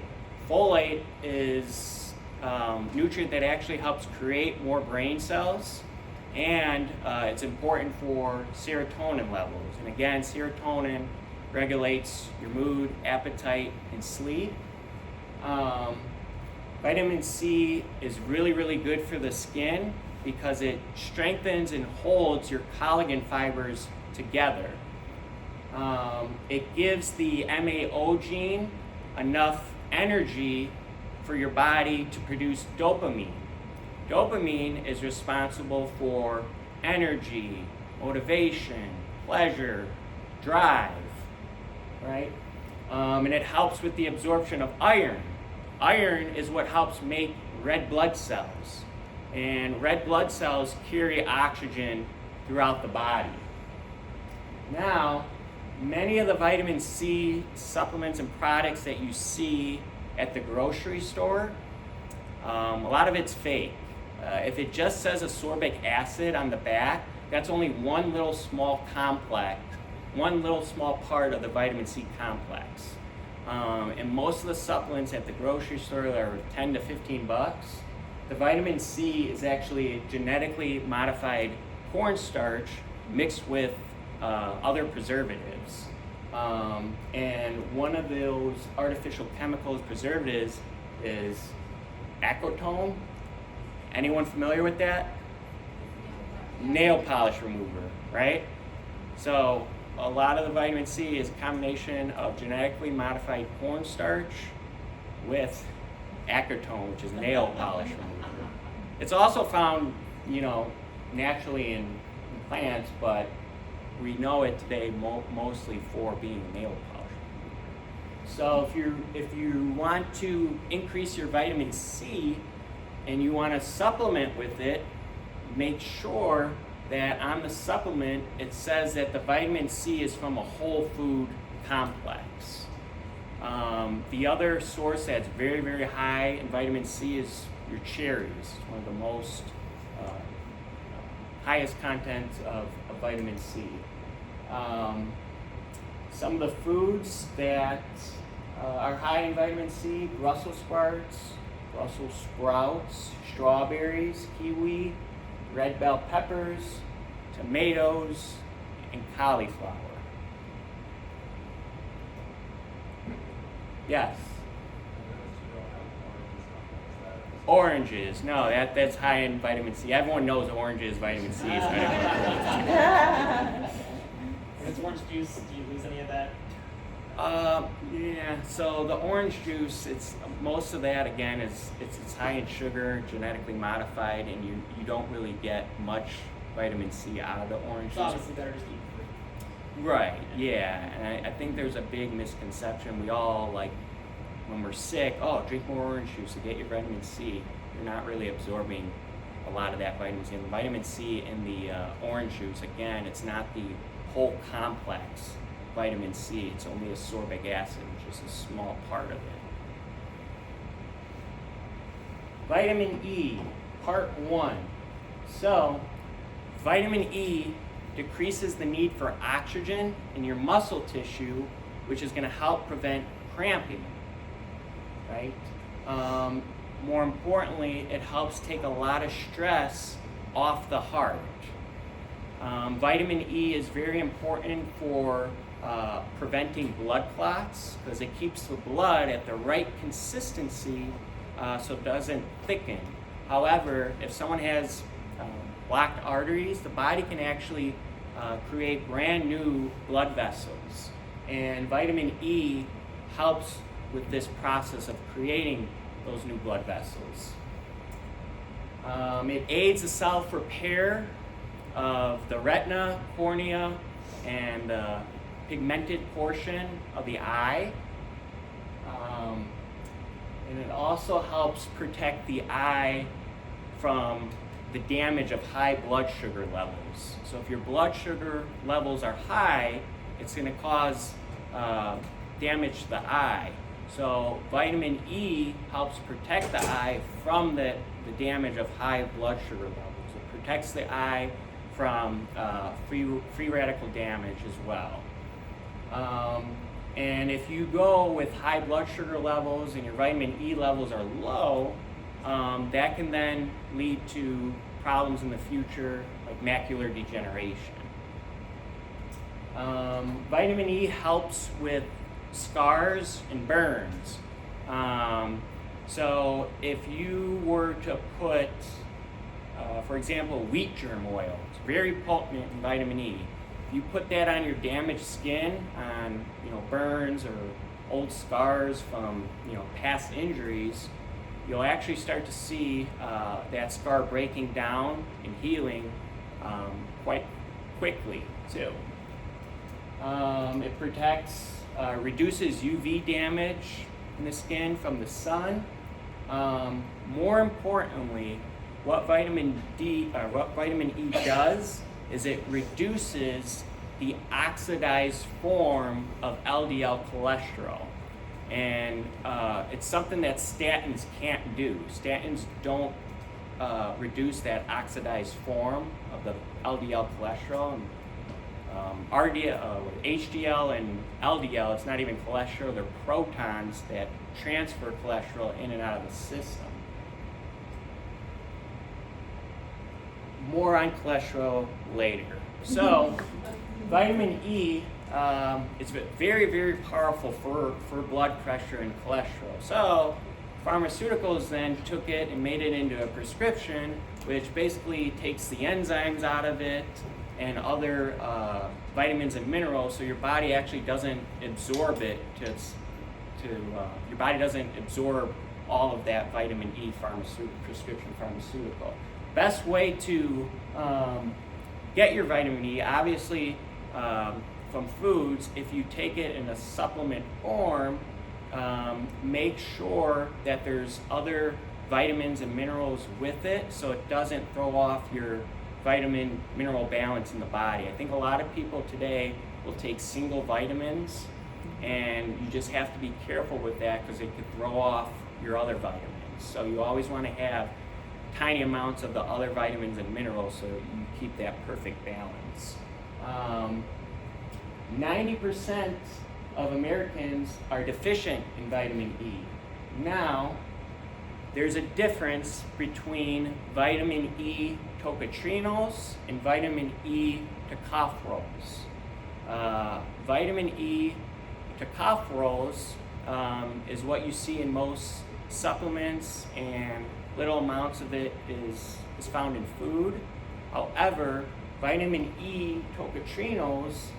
Folate is a nutrient that actually helps create more brain cells. And it's important for serotonin levels. And again, serotonin regulates your mood, appetite, and sleep. Vitamin C is really, really good for the skin because it strengthens and holds your collagen fibers together. It gives the MAO gene enough energy for your body to produce dopamine. Dopamine is responsible for energy, motivation, pleasure, drive, right? And it helps with the absorption of iron. Iron is what helps make red blood cells. And red blood cells carry oxygen throughout the body. Now, many of the vitamin C supplements and products that you see at the grocery store, a lot of it's fake. If it just says ascorbic acid on the back, that's only one little small complex, one little small part of the vitamin C complex. And most of the supplements at the grocery store are 10 to 15 bucks. The vitamin C is actually a genetically modified cornstarch mixed with other preservatives. And one of those artificial chemicals preservatives is acetone. Anyone familiar with that? Nail polish remover, right? So a lot of the vitamin C is a combination of genetically modified cornstarch with acetone, which is nail polish remover. It's also found, naturally in plants, but we know it today mostly for being nail polish remover. So if you want to increase your vitamin C and you want to supplement with it, make sure that on the supplement it says that the vitamin C is from a whole food complex. The other source that's very, very high in vitamin C is your cherries. It's one of the most highest content of vitamin C. Some of the foods that are high in vitamin C: Brussels sprouts, strawberries, kiwi, red bell peppers, tomatoes, and cauliflower. Yes. Oranges. No, that's high in vitamin C. Everyone knows oranges, vitamin C. So It's orange juice. Do you lose any of that? Yeah. So the orange juice, it's most of that again is it's high in sugar, genetically modified, and you don't really get much vitamin C out of the orange It's juice. obviously better just to eat fruit. Right, yeah, and I think there's a big misconception. We all, like, when we're sick, oh, drink more orange juice to get your vitamin C. You're not really absorbing a lot of that vitamin C. And the vitamin C in the orange juice, again, it's not the whole complex vitamin C. It's only ascorbic acid, which is a small part of it. Vitamin E, part 1. So, vitamin E decreases the need for oxygen in your muscle tissue, which is going to help prevent cramping, right? More importantly, it helps take a lot of stress off the heart. Vitamin E is very important for preventing blood clots because it keeps the blood at the right consistency so it doesn't thicken. However, if someone has blocked arteries, the body can actually create brand new blood vessels. And vitamin E helps with this process of creating those new blood vessels. It aids the self-repair of the retina, cornea, and the pigmented portion of the eye. And it also helps protect the eye from the damage of high blood sugar levels. So if your blood sugar levels are high, it's going to cause damage to the eye. So vitamin E helps protect the eye from the damage of high blood sugar levels. It protects the eye from free radical damage as well. And if you go with high blood sugar levels and your vitamin E levels are low, that can then lead to problems in the future like macular degeneration. Vitamin E helps with scars and burns. So if you were to put, for example, wheat germ oil, it's very potent in vitamin E. If you put that on your damaged skin, on burns or old scars from past injuries, you'll actually start to see that scar breaking down and healing quite quickly too. It protects, reduces UV damage in the skin from the sun. More importantly, what vitamin E does is it reduces the oxidized form of LDL cholesterol. And it's something that statins can't do. Statins don't reduce that oxidized form of the LDL cholesterol. And, HDL and LDL, it's not even cholesterol, they're protons that transfer cholesterol in and out of the system. More on cholesterol later. So, vitamin E is very, very powerful for blood pressure and cholesterol. So, pharmaceuticals then took it and made it into a prescription, which basically takes the enzymes out of it and other vitamins and minerals, so your body actually doesn't absorb it your body doesn't absorb all of that vitamin E prescription pharmaceutical. Best way to get your vitamin E, obviously from foods, if you take it in a supplement form, make sure that there's other vitamins and minerals with it so it doesn't throw off your vitamin mineral balance in the body. I think a lot of people today will take single vitamins, and you just have to be careful with that because it could throw off your other vitamins. So you always want to have tiny amounts of the other vitamins and minerals so you keep that perfect balance. 90% of Americans are deficient in vitamin E. Now, there's a difference between vitamin E tocotrienols and vitamin E tocopherols. Vitamin E tocopherols is what you see in most supplements, and little amounts of it is found in food. However, vitamin E tocotrienols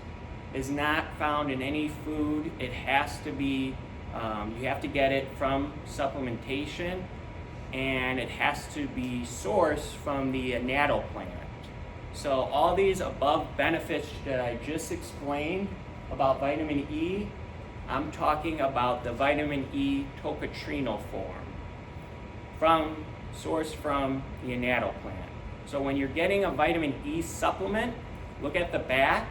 is not found in any food. It has to be, you have to get it from supplementation, and it has to be sourced from the annatto plant. So all these above benefits that I just explained about vitamin E, I'm talking about the vitamin E tocotrienol form, sourced from the annatto plant. So when you're getting a vitamin E supplement, look at the back.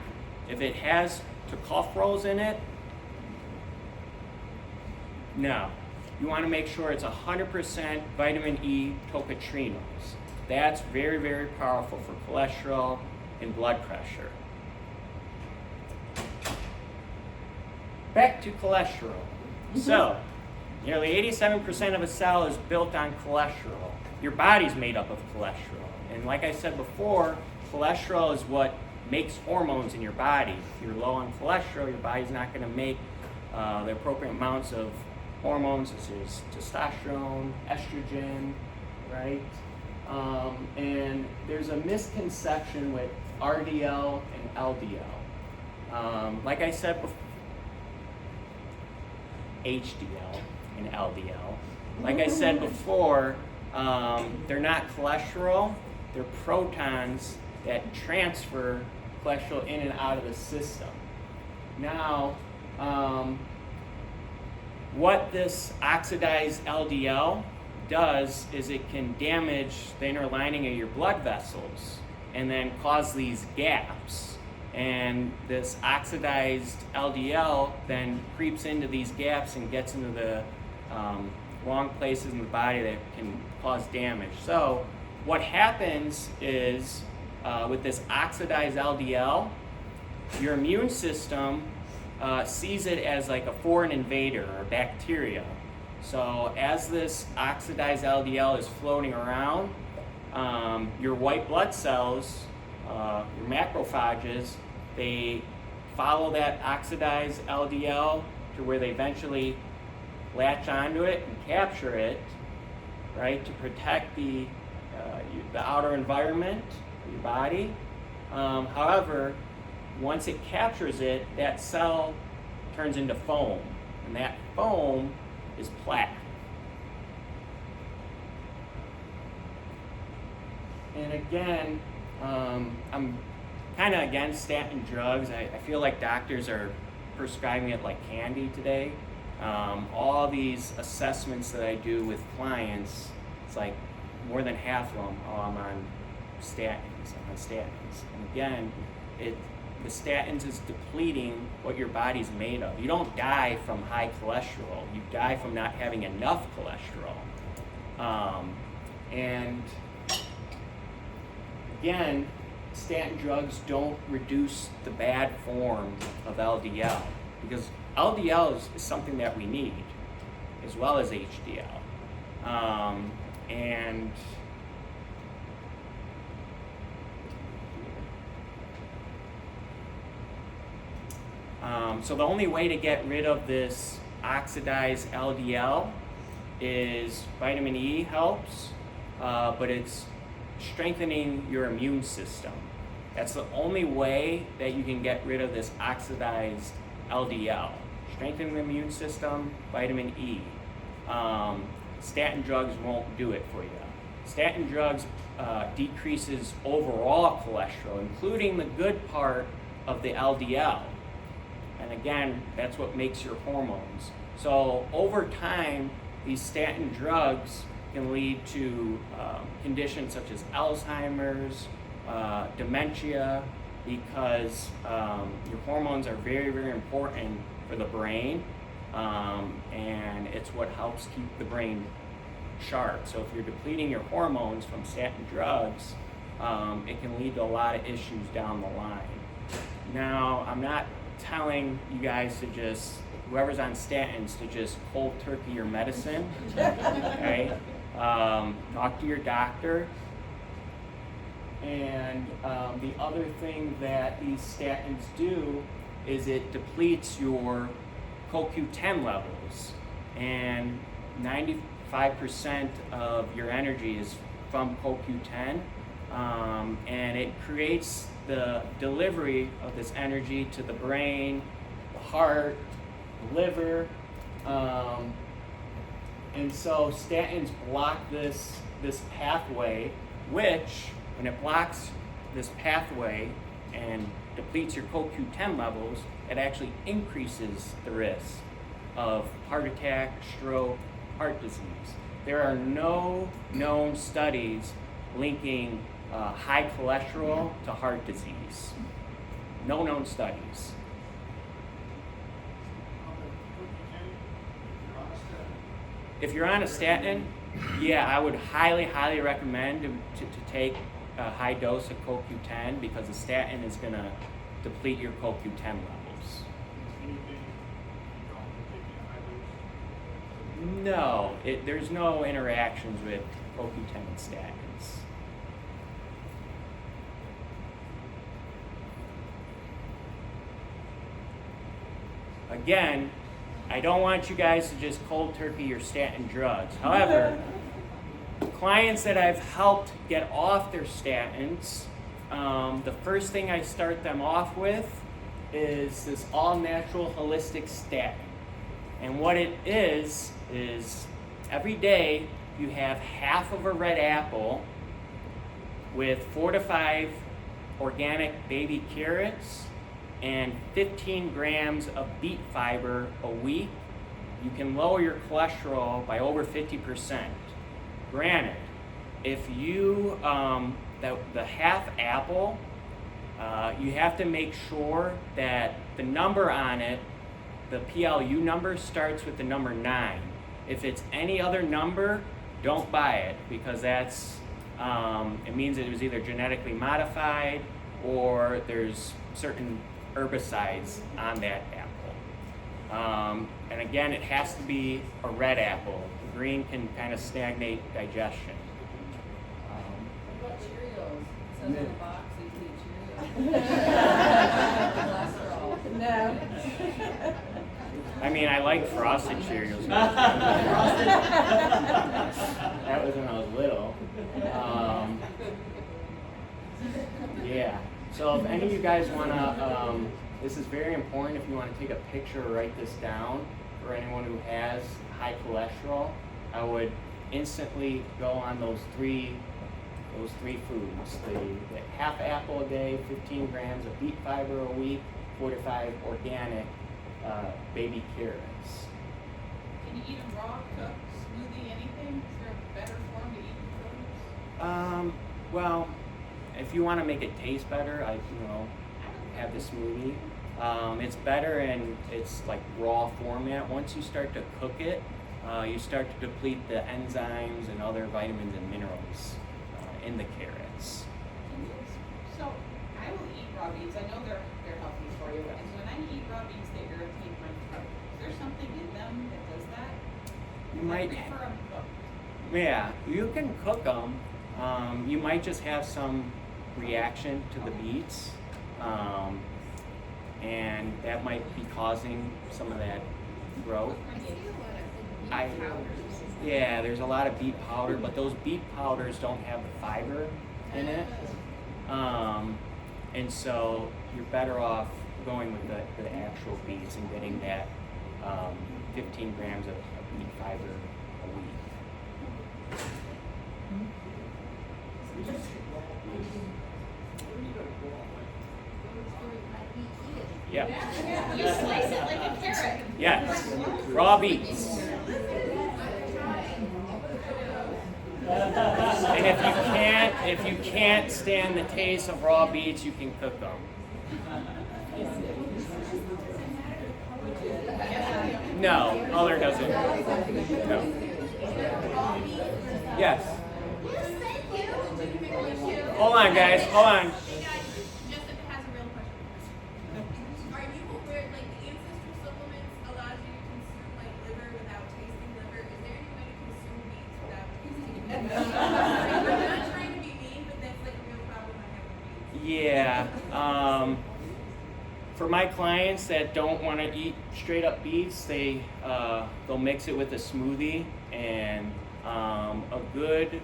If it has tocopherols in it, no. You want to make sure it's 100% vitamin E tocotrienols. That's very, very powerful for cholesterol and blood pressure. Back to cholesterol. So, nearly 87% of a cell is built on cholesterol. Your body's made up of cholesterol. And like I said before, cholesterol is what makes hormones in your body. If you're low on cholesterol, your body's not going to make the appropriate amounts of hormones such as testosterone, estrogen, right? And there's a misconception with RDL and LDL. Like I said before, HDL and LDL. Like I said before, they're not cholesterol, they're protons that transfer cholesterol in and out of the system. Now, what this oxidized LDL does is it can damage the inner lining of your blood vessels and then cause these gaps. And this oxidized LDL then creeps into these gaps and gets into the wrong places in the body that can cause damage. So what happens is with this oxidized LDL, your immune system sees it as like a foreign invader or bacteria. So as this oxidized LDL is floating around, your white blood cells, your macrophages, they follow that oxidized LDL to where they eventually latch onto it and capture it, right, to protect the outer environment of your body. However, once it captures it, that cell turns into foam, and that foam is plaque. And again, I'm kind of against statin drugs. I feel like doctors are prescribing it like candy today. All these assessments that I do with clients, it's like more than half of them, I'm on statins. And again, the statins is depleting what your body's made of. You don't die from high cholesterol. You die from not having enough cholesterol. And again, statin drugs don't reduce the bad form of LDL, because LDL is something that we need, as well as HDL. So the only way to get rid of this oxidized LDL is vitamin E helps, but it's strengthening your immune system. That's the only way that you can get rid of this oxidized LDL. Strengthen the immune system, vitamin E. Statin drugs won't do it for you. Statin drugs decreases overall cholesterol, including the good part of the LDL. And again, that's what makes your hormones. So over time, these statin drugs can lead to conditions such as Alzheimer's, dementia, because your hormones are very, very important for the brain, and it's what helps keep the brain chart. So if you're depleting your hormones from statin drugs, it can lead to a lot of issues down the line. Now, I'm not telling you guys to just, whoever's on statins, to just cold turkey your medicine, okay? Talk to your doctor. And the other thing that these statins do is it depletes your CoQ10 levels, and 95% of your energy is from CoQ10, and it creates the delivery of this energy to the brain, the heart, the liver, and so statins block this pathway, which, when it blocks this pathway and depletes your CoQ10 levels, it actually increases the risk of heart attack, stroke, heart disease. There are no known studies linking high cholesterol to heart disease. No known studies. If you're on a statin, yeah, I would highly recommend to take a high dose of CoQ10, because the statin is going to deplete your CoQ10 levels. No, there's no interactions with CoQ10 and statins. Again, I don't want you guys to just cold turkey your statin drugs. However, clients that I've helped get off their statins, the first thing I start them off with is this all-natural holistic statin. And what it is every day you have half of a red apple with 4 to 5 organic baby carrots and 15 grams of beet fiber a week. You can lower your cholesterol by over 50%. Granted, if you, the half apple, you have to make sure that the number on it, the PLU number, starts with the number 9. If it's any other number, don't buy it, because that's, it means it was either genetically modified or there's certain herbicides on that apple. And again, it has to be a red apple. The green can kind of stagnate digestion. What about Cheerios? It says on the box you can eat Cheerios. Cholesterol. No. I mean, I like frosted Cheerios. That was when I was little. Yeah. So if any of you guys want to, this is very important if you want to take a picture or write this down for anyone who has high cholesterol. I would instantly go on those three foods: the half apple a day, 15 grams of beet fiber a week, 4 to 5 organic baby carrots. Can you eat them raw, cooked, smoothie, anything? Is there a better form to eat produce? Well, if you want to make it taste better, have the smoothie. It's better in its like raw format. Once you start to cook it, you start to deplete the enzymes and other vitamins and minerals in the carrots. So, I will eat raw beans. I know they're healthy for you. And when I eat raw beans, they irritate my throat. Is there something in them that does that? You I might. prefer them cooked. Yeah, you can cook them. You might just have some reaction to the beets, and that might be causing some of that growth. Yeah, there's a lot of beet powder, but those beet powders don't have the fiber in it, and so you're better off going with the actual beets and getting that 15 grams of beet fiber a week. Yeah. You slice it like a carrot. Yes. Raw beets. And if you can't stand the taste of raw beets, you can cook them. No, color doesn't. No. Yes. Hold on, guys. Hold on. Hey guys, Jessica has a real question. Are you aware, like, the ancestral supplements allows you to consume, like, liver without tasting liver? Is there any way to consume meat without tasting it? I'm not trying to be mean, but that's, like, a real problem I have with meat. Yeah. For my clients that don't want to eat straight up beets, they'll mix it with a smoothie, and a good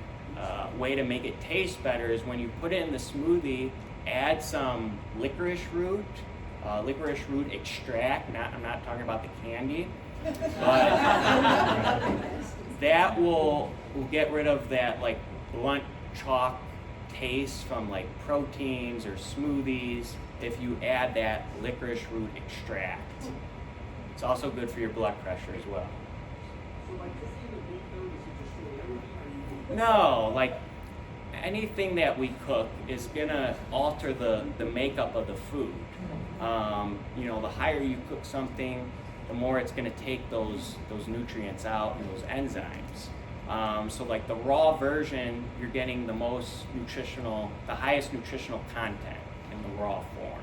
way to make it taste better is when you put it in the smoothie, add some licorice root extract. I'm not talking about the candy, but that will get rid of that like blunt chalk taste from like proteins or smoothies if you add that licorice root extract. It's also good for your blood pressure as well. So like cooking the meat though, does it destroy everything? Or you No, like anything that we cook is gonna alter the makeup of the food. You know, the higher you cook something, the more it's gonna take those nutrients out and those enzymes. So like the raw version, you're getting the highest nutritional content in the raw form.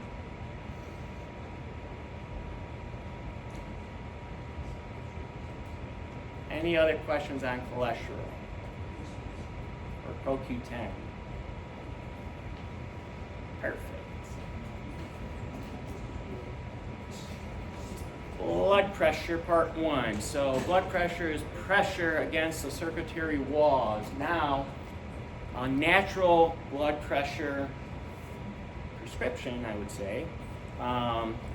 Any other questions on cholesterol or CoQ10? Perfect. Blood pressure, part 1. So blood pressure is pressure against the circulatory walls. Now, a natural blood pressure prescription, I would say,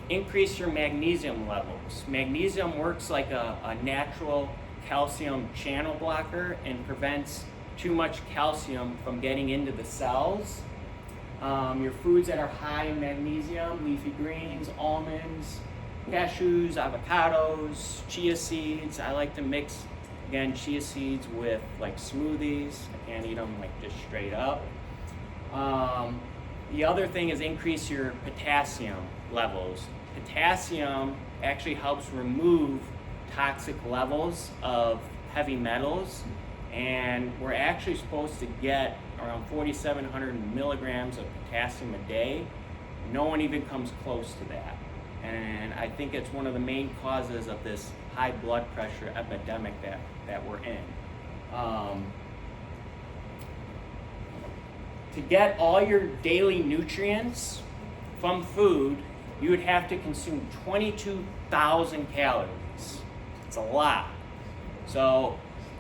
increase your magnesium levels. Magnesium works like a natural calcium channel blocker and prevents too much calcium from getting into the cells. Your foods that are high in magnesium, leafy greens, almonds, cashews, avocados, chia seeds. I like to mix, again, chia seeds with like smoothies. I can't eat them like just straight up. The other thing is increase your potassium levels. Potassium actually helps remove toxic levels of heavy metals, and we're actually supposed to get around 4,700 milligrams of potassium a day. No one even comes close to that. And I think it's one of the main causes of this high blood pressure epidemic that we're in. To get all your daily nutrients from food, you would have to consume 22,000 calories. It's a lot. So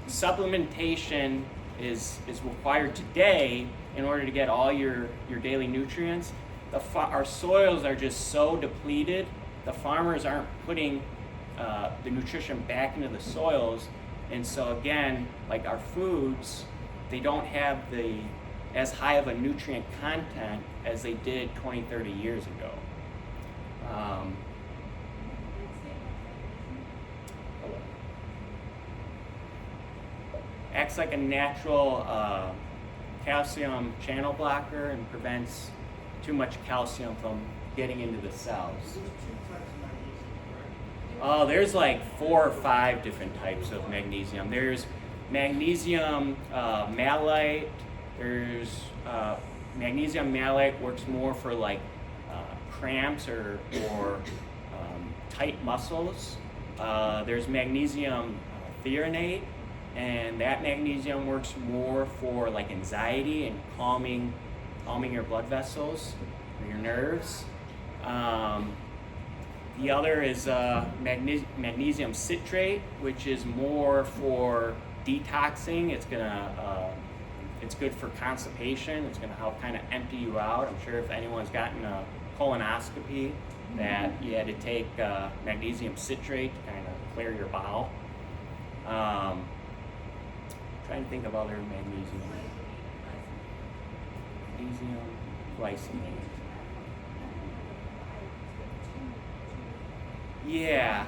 supplementation is required today in order to get all your daily nutrients. Our soils are just so depleted. The farmers aren't putting the nutrition back into the soils, and so again, like our foods, they don't have as high of a nutrient content as they did 20, 30 years ago. Acts like a natural calcium channel blocker and prevents too much calcium from getting into the cells. There's 2 types of magnesium, right? Oh, there's like 4 or 5 different types of magnesium. There's magnesium malate. There's magnesium malate works more for like cramps or tight muscles. There's magnesium threonate, and that magnesium works more for like anxiety and calming your blood vessels or your nerves. The other is magnesium citrate, which is more for detoxing. It's good for constipation. It's gonna help kind of empty you out. I'm sure if anyone's gotten a colonoscopy that you had to take magnesium citrate to kind of clear your bowel. Trying to think of other magnesium. Magnesium glycinate. Yeah.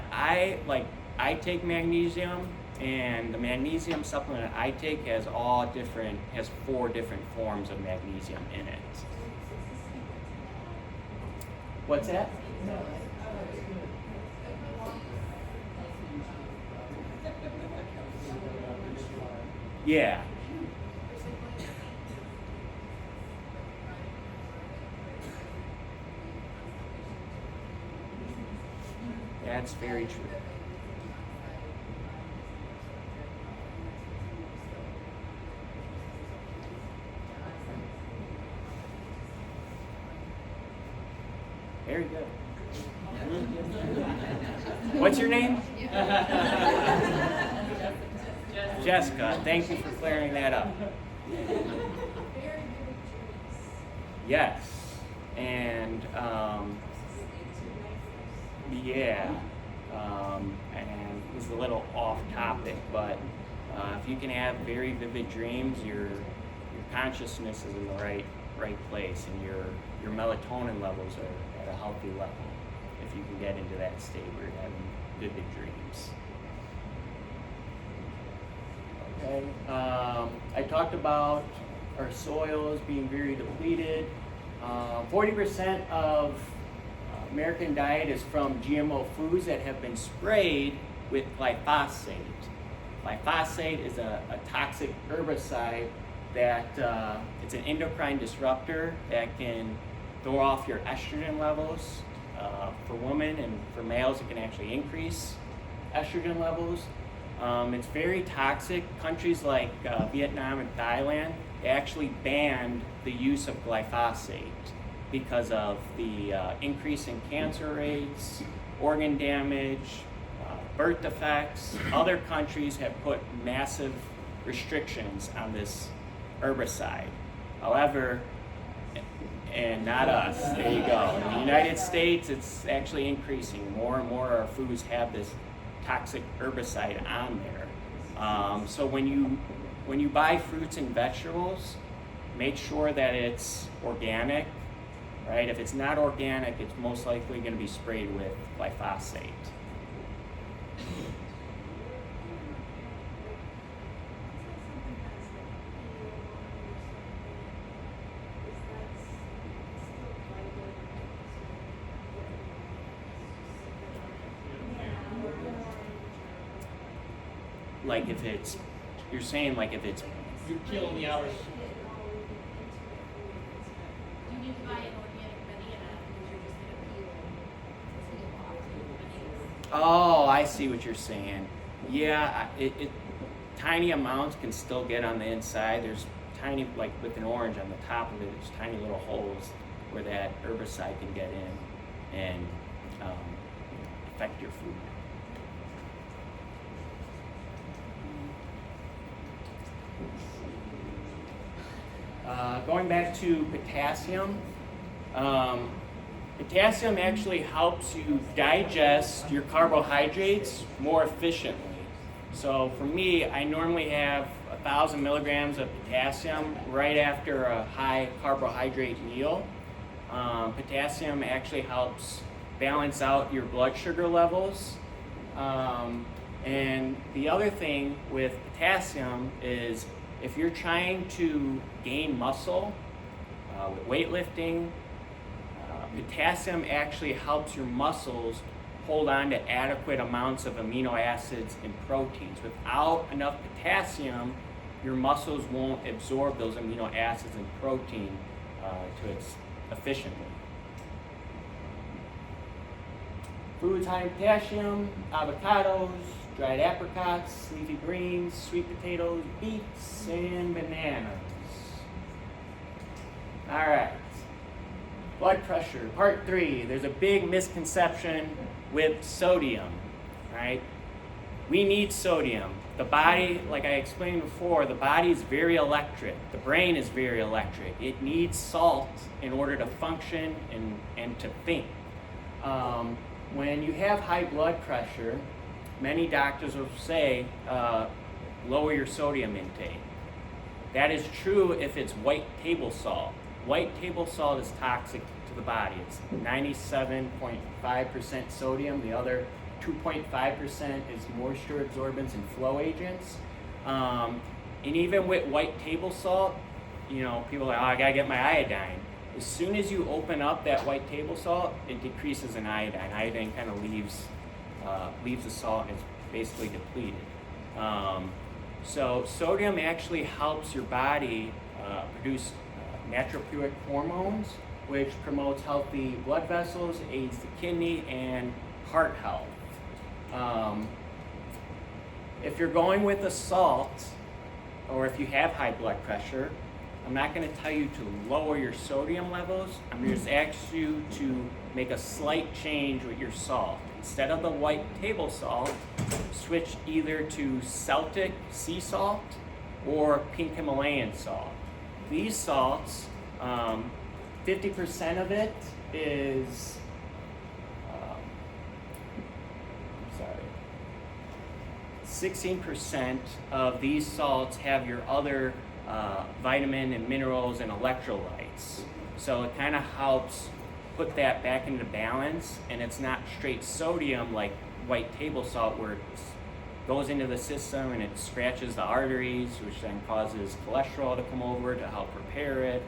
I take magnesium, and the magnesium supplement I take has 4 different forms of magnesium in it. What's that? Yeah. That's very true. Very good. What's your name? Jessica. Thank you for clearing that up. Yes. And yeah. And this is a little off topic, but if you can have very vivid dreams, your consciousness is in the right place, and your melatonin levels are at a healthy level. If you can get into that state where you're having vivid dreams. Okay. I talked about our soils being very depleted. 40% of American diet is from GMO foods that have been sprayed with glyphosate. Glyphosate is a toxic herbicide that it's an endocrine disruptor that can throw off your estrogen levels. For women and for males, it can actually increase estrogen levels. It's very toxic. Countries like Vietnam and Thailand, they actually banned the use of glyphosate because of the increase in cancer rates, organ damage, birth defects. Other countries have put massive restrictions on this herbicide. However, and not us, there you go. In the United States, it's actually increasing. More and more of our foods have this toxic herbicide on there. So when you buy fruits and vegetables, make sure that it's organic, right? If it's not organic, it's most likely going to be sprayed with glyphosate. Like if it's, you're saying like if it's, You're killing the hours. You need to buy an organic banana because you're just gonna peel. oh, I see what you're saying. Yeah, tiny amounts can still get on the inside. There's tiny, like with an orange on the top of it, there's tiny little holes where that herbicide can get in and affect your food. Going back to potassium, potassium actually helps you digest your carbohydrates more efficiently. So for me, I normally have 1,000 milligrams of potassium right after a high carbohydrate meal. Potassium actually helps balance out your blood sugar levels. And the other thing with potassium is if you're trying to gain muscle with weightlifting, potassium actually helps your muscles hold on to adequate amounts of amino acids and proteins. Without enough potassium, your muscles won't absorb those amino acids and protein to its efficiently. Foods high in potassium: avocados, dried apricots, leafy greens, sweet potatoes, beets, and bananas. All right. Blood pressure, part 3. There's a big misconception with sodium, right? We need sodium. The body, like I explained before, the body is very electric. The brain is very electric. It needs salt in order to function and to think. When you have high blood pressure, many doctors will say, lower your sodium intake. That is true if it's white table salt. White table salt is toxic to the body. It's 97.5% sodium. The other 2.5% is moisture absorbents and flow agents. And even with white table salt, people are like, oh, I gotta get my iodine. As soon as you open up that white table salt, it decreases in iodine. Iodine kind of leaves the salt and it's basically depleted. So sodium actually helps your body produce natropuric hormones, which promotes healthy blood vessels, aids the kidney, and heart health. If you're going with a salt, or if you have high blood pressure, I'm not going to tell you to lower your sodium levels. I'm going to just ask you to make a slight change with your salt. Instead of the white table salt, switch either to Celtic sea salt or pink Himalayan salt. These salts, 50% of it is, 16% of these salts have your other vitamin and minerals and electrolytes. So it kind of helps put that back into balance, and it's not straight sodium like white table salt where it goes into the system and it scratches the arteries, which then causes cholesterol to come over to help repair it.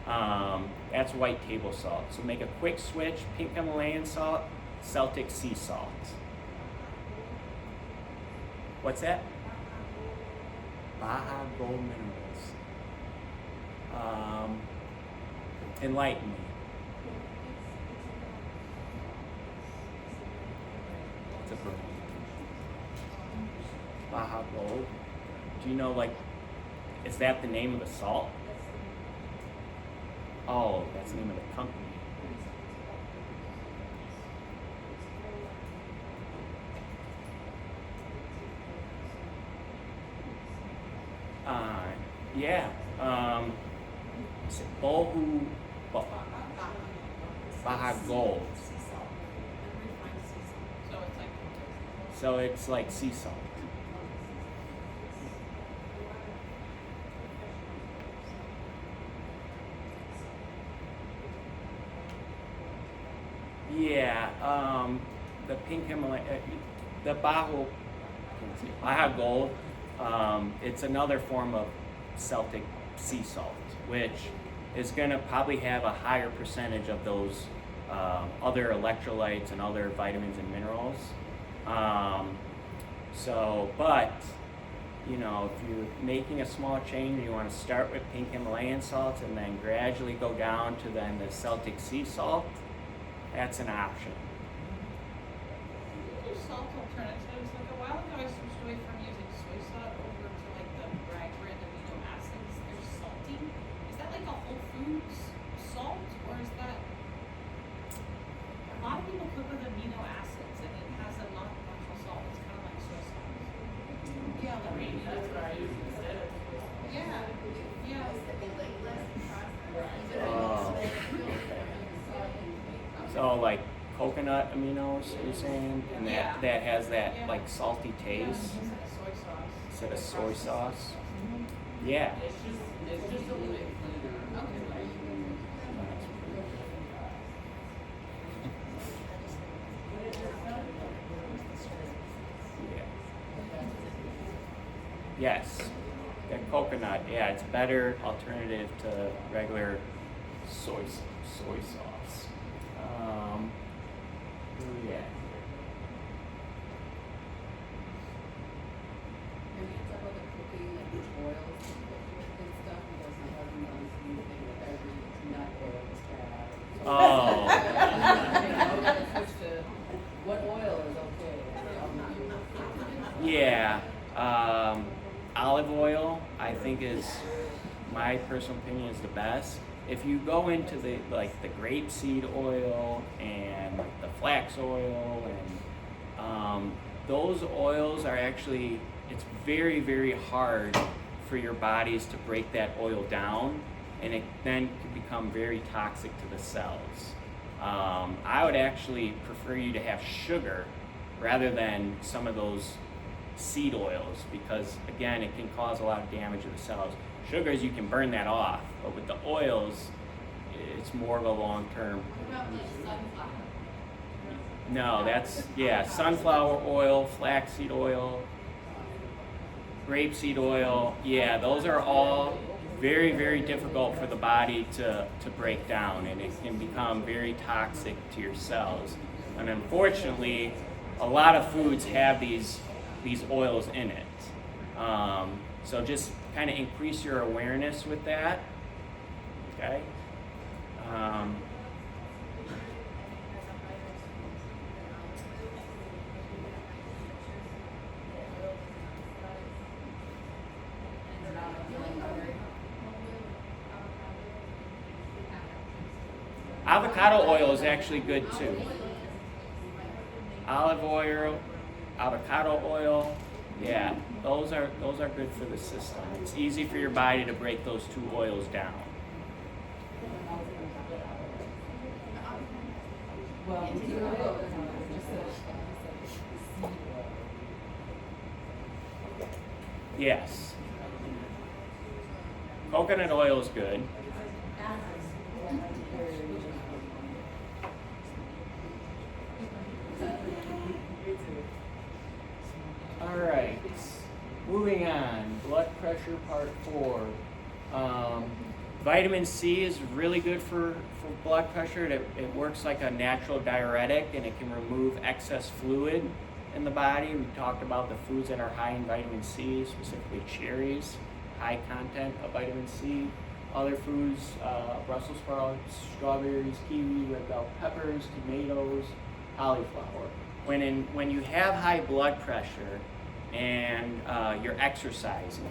That's white table salt. So make a quick switch: pink Himalayan salt, Celtic sea salt. What's that? Baja Gold Minerals. Enlighten me. It's a brand. Baja Gold. Do you know, like, is that the name of the salt? Oh, that's the name of the company. Yeah. Is it Baja Gold. So it's like sea salt. Yeah, the pink Himalayan, the Baja Gold, it's another form of Celtic sea salt, which is going to probably have a higher percentage of those other electrolytes and other vitamins and minerals. But you know, if you're making a small change, you want to start with pink Himalayan salts and then gradually go down to then the Celtic sea salt. That's an option. Do salt alternatives? Like a while ago, I switched away from using soy salt over to like the brand amino acids. They're salty. Is that like a Whole Foods salt, or is that? A lot of people cook with amino acids, and it has a lot of natural salt. It's kind of like soy sauce. Yeah, like maybe that's what I use instead. Yeah, yeah. So like coconut aminos, you're saying, and that has that like salty taste instead of soy sauce. Yeah. It's just a little bit cleaner. Yes, the coconut. Yeah, it's a better alternative to regular soy sauce. Yeah. Maybe you talk about the cooking and the oils and stuff, because my husband does anything with every nut oil is bad. Oh. I'm gonna switch to what oil is okay. Yeah. Olive oil, I think, is, my personal opinion, is the best. If you go into the grapeseed oil and the flax oil and those oils are actually, it's very, very hard for your bodies to break that oil down, and it then can become very toxic to the cells. I would actually prefer you to have sugar rather than some of those seed oils, because again, it can cause a lot of damage to the cells. Sugars, you can burn that off, but with the oils, it's more of a long-term. What about like sunflower? No, that's, sunflower oil, flaxseed oil, grapeseed oil. Yeah, those are all very, very difficult for the body to break down, and it can become very toxic to your cells. And unfortunately, a lot of foods have these oils in it. So just kind of increase your awareness with that. Okay. Avocado oil is actually good too. Olive oil, avocado oil, yeah, those are good for the system. It's easy for your body to break those two oils down. Well, Yes. Coconut oil is good. All right, moving on. Blood pressure, part 4. Vitamin C is really good for blood pressure. It works like a natural diuretic, and it can remove excess fluid in the body. We talked about the foods that are high in vitamin C, specifically cherries, high content of vitamin C. Other foods, Brussels sprouts, strawberries, kiwi, red bell peppers, tomatoes, cauliflower. When you have high blood pressure and you're exercising,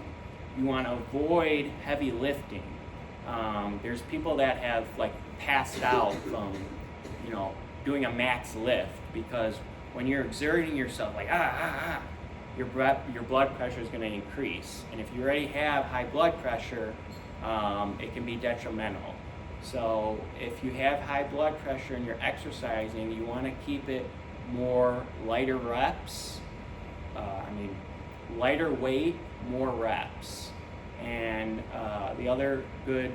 you want to avoid heavy lifting. There's people that have passed out from doing a max lift, because when you're exerting yourself your blood pressure is going to increase, and if you already have high blood pressure, it can be detrimental. So if you have high blood pressure and you're exercising, you want to keep it more lighter reps. Lighter weight, more reps. And the other good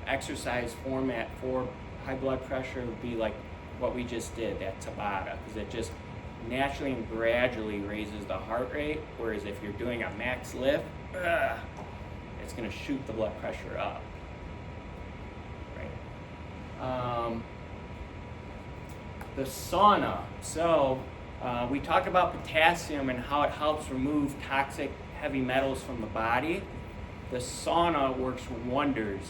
exercise format for high blood pressure would be like what we just did, that Tabata, because it just naturally and gradually raises the heart rate, whereas if you're doing a max lift, it's going to shoot the blood pressure up. Right? The sauna. So we talked about potassium and how it helps remove toxic heavy metals from the body. The sauna works wonders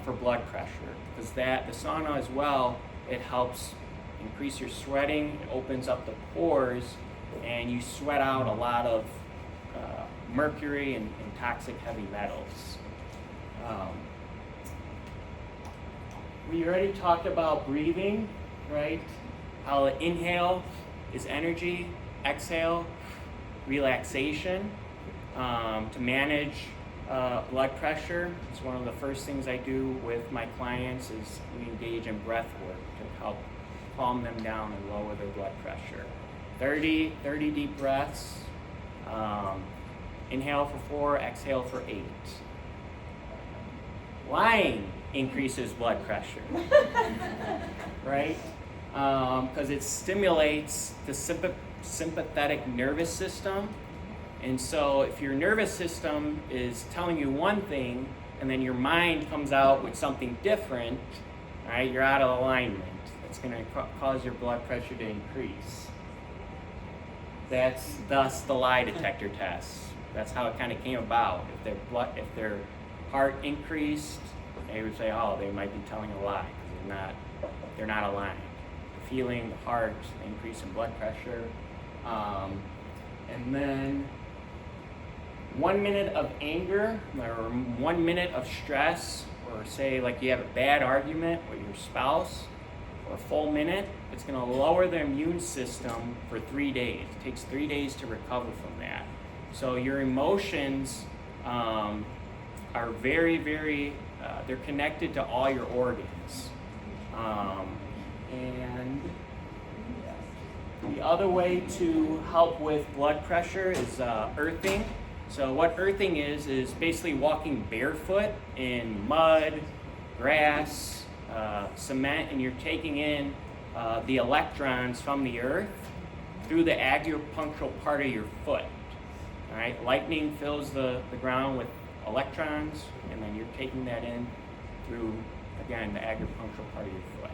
for blood pressure, because the sauna as well, it helps increase your sweating, it opens up the pores, and you sweat out a lot of mercury and toxic heavy metals. We already talked about breathing, right? How inhale is energy, exhale, relaxation. To manage blood pressure, it's one of the first things I do with my clients is we engage in breath work to help calm them down and lower their blood pressure. 30 deep breaths. Inhale for 4, exhale for 8. Lying increases blood pressure, right? Because it stimulates the sympathetic nervous system. And so if your nervous system is telling you one thing and then your mind comes out with something different, right, you're out of alignment. It's going to cause your blood pressure to increase. That's thus the lie detector test. That's how it kind of came about. If their heart increased, they would say, oh, they might be telling a lie because they're not aligned. Feeling the heart, increase in blood pressure, and then 1 minute of anger or 1 minute of stress, or say like you have a bad argument with your spouse for a full minute, it's going to lower the immune system for 3 days. It takes 3 days to recover from that. So your emotions are very, very, they're connected to all your organs. And the other way to help with blood pressure is earthing. So what earthing is basically walking barefoot in mud, grass, cement, and you're taking in the electrons from the earth through the acupuncture part of your foot. All right, lightning fills the ground with electrons, and then you're taking that in through, again, the acupuncture part of your foot.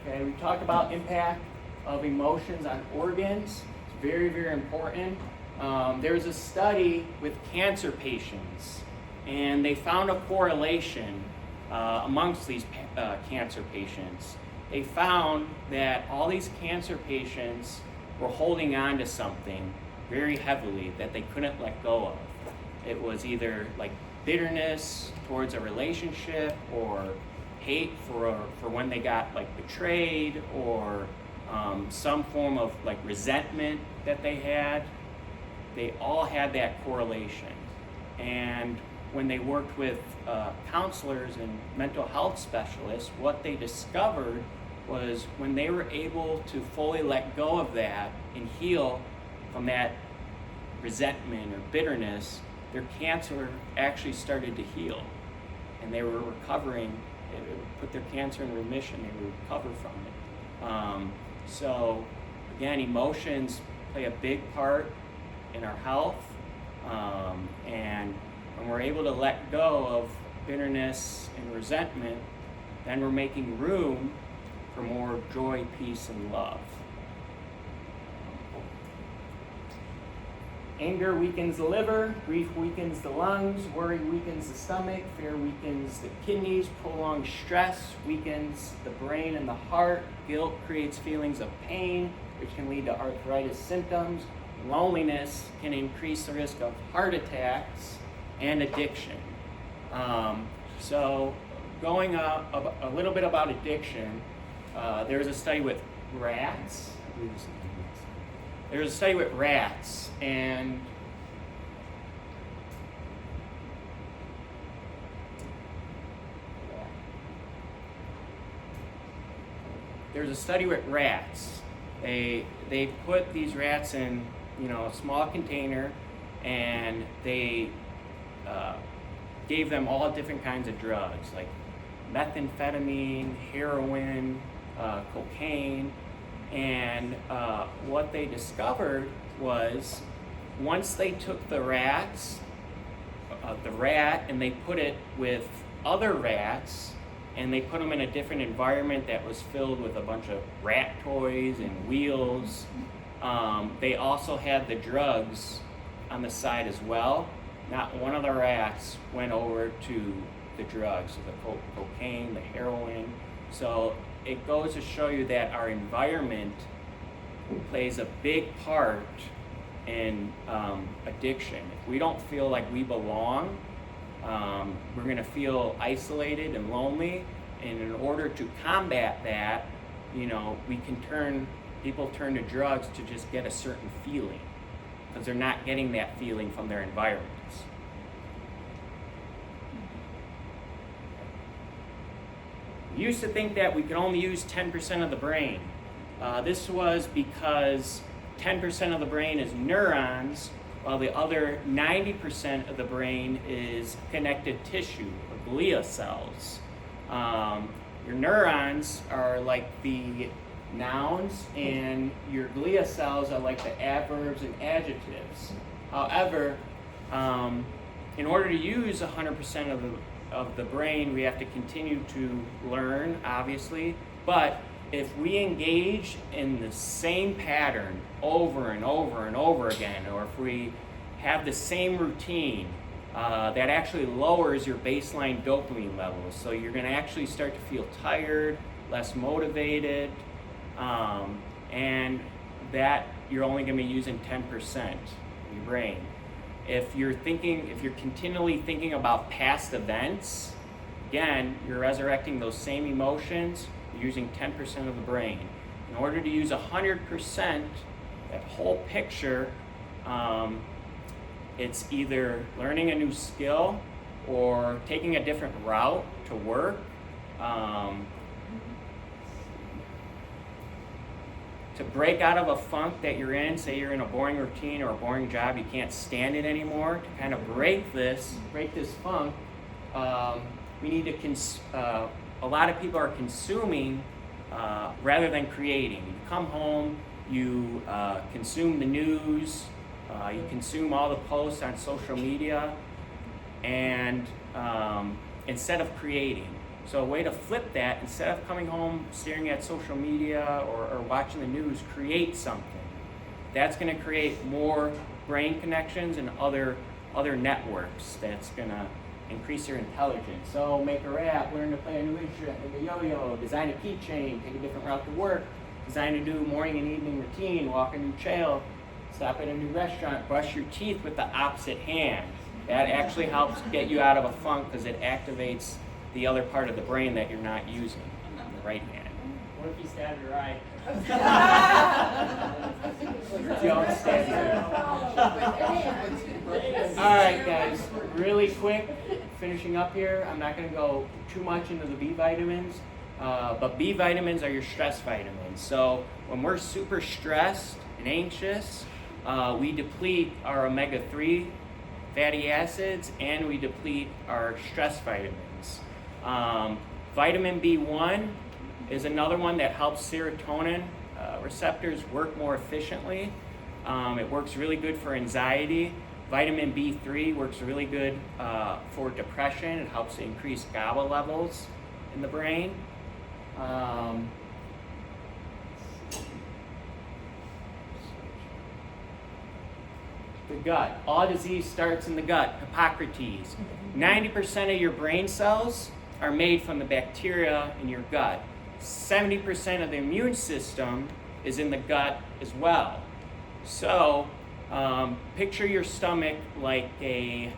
Okay, we talked about impact of emotions on organs. It's very, very important. There was a study with cancer patients, and they found a correlation amongst these cancer patients. They found that all these cancer patients were holding on to something very heavily that they couldn't let go of. It was either like bitterness towards a relationship, or hate for when they got like betrayed, or some form of like resentment that they had. They all had that correlation. And when they worked with counselors and mental health specialists, what they discovered was when they were able to fully let go of that and heal from that resentment or bitterness, their cancer actually started to heal, and they were recovering. It put their cancer in remission. They would recover from it. So again, emotions play a big part in our health, and when we're able to let go of bitterness and resentment, then we're making room for more joy, peace, and love. Anger weakens the liver, grief weakens the lungs, worry weakens the stomach, fear weakens the kidneys, prolonged stress weakens the brain and the heart, guilt creates feelings of pain, which can lead to arthritis symptoms, loneliness can increase the risk of heart attacks, and addiction. So going a little bit about addiction, there was a study with rats. There was a study with rats, and They put these rats in, a small container, and they gave them all different kinds of drugs, like methamphetamine, heroin, cocaine. And what they discovered was, once they took the rat and they put it with other rats, and they put them in a different environment that was filled with a bunch of rat toys and wheels, they also had the drugs on the side as well. Not one of the rats went over to the drugs, the cocaine, the heroin. So it goes to show you that our environment plays a big part in addiction. If we don't feel like we belong, we're going to feel isolated and lonely. And in order to combat that, people turn to drugs to just get a certain feeling, because they're not getting that feeling from their environments. We used to think that we could only use 10% of the brain. This was because 10% of the brain is neurons, while the other 90% of the brain is connective tissue, or glia cells. Your neurons are like the nouns, and your glia cells are like the adverbs and adjectives. However, in order to use 100% of the brain, we have to continue to learn, obviously, but if we engage in the same pattern over and over and over again, or if we have the same routine, that actually lowers your baseline dopamine levels. So you're going to actually start to feel tired, less motivated, and that you're only going to be using 10% of your brain. If you're continually thinking about past events, again, you're resurrecting those same emotions, using 10% of the brain. In order to use 100%, that whole picture, it's either learning a new skill or taking a different route to work, to break out of a funk that you're in. Say you're in a boring routine or a boring job, you can't stand it anymore. To kind of break this funk, we need to a lot of people are consuming rather than creating. You come home, you consume the news, you consume all the posts on social media, and instead of creating. So a way to flip that, instead of coming home staring at social media or watching the news, create something. that's going to create more brain connections and other networks. That's going to increase your intelligence. So make a rap, learn to play a new instrument, make a yo-yo, design a keychain, take a different route to work, design a new morning and evening routine, walk a new trail, stop at a new restaurant, brush your teeth with the opposite hand. That actually helps get you out of a funk because it activates the other part of the brain that you're not using, the right hand. What if you stand right? Don't stand. All right, guys, really quick, finishing up here. I'm not going to go too much into the B vitamins, but B vitamins are your stress vitamins. So when we're super stressed and anxious, we deplete our omega-3 fatty acids and we deplete our stress vitamins. Vitamin B1 is another one that helps serotonin receptors work more efficiently. It works really good for anxiety. Vitamin B3 works really good for depression. It helps increase GABA levels in the brain. The gut. All disease starts in the gut. Hippocrates. 90% of your brain cells are made from the bacteria in your gut. 70% of the immune system is in the gut as well. So picture your stomach like a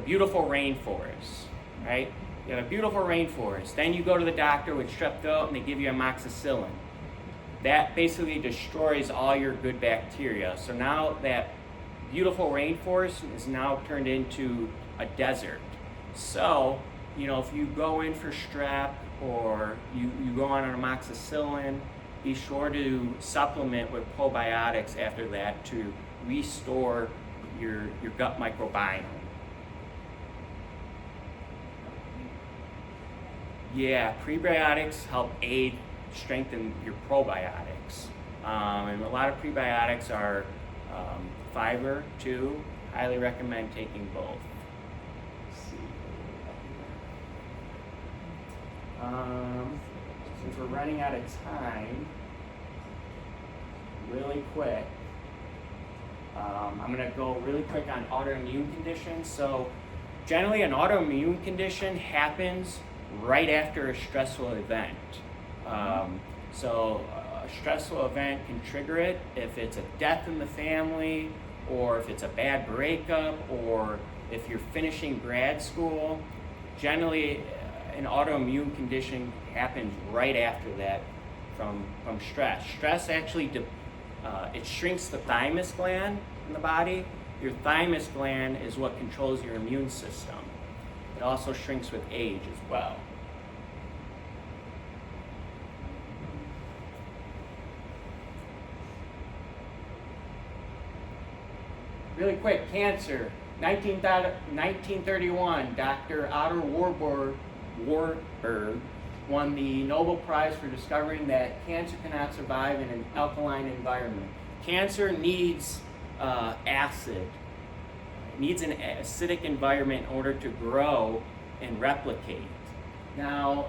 beautiful rainforest, right? You have a beautiful rainforest. Then you go to the doctor with strep throat and they give you amoxicillin. That basically destroys all your good bacteria. So now that beautiful rainforest is now turned into a desert. So, if you go in for strep or you go on an amoxicillin, be sure to supplement with probiotics after that to restore your gut microbiome. Yeah, prebiotics help strengthen your probiotics. And a lot of prebiotics are fiber too. Highly recommend taking both. Let's see. Since we're running out of time, really quick, I'm going to go really quick on autoimmune conditions. So generally an autoimmune condition happens right after a stressful event. So a stressful event can trigger it if it's a death in the family, or if it's a bad breakup, or if you're finishing grad school. Generally, an autoimmune condition happens right after that from stress. Stress actually, it shrinks the thymus gland in the body. Your thymus gland is what controls your immune system. It also shrinks with age as well. Really quick, cancer. 1931, Dr. Otto Warburg won the Nobel Prize for discovering that cancer cannot survive in an alkaline environment. Cancer needs acid. It needs an acidic environment in order to grow and replicate. Now,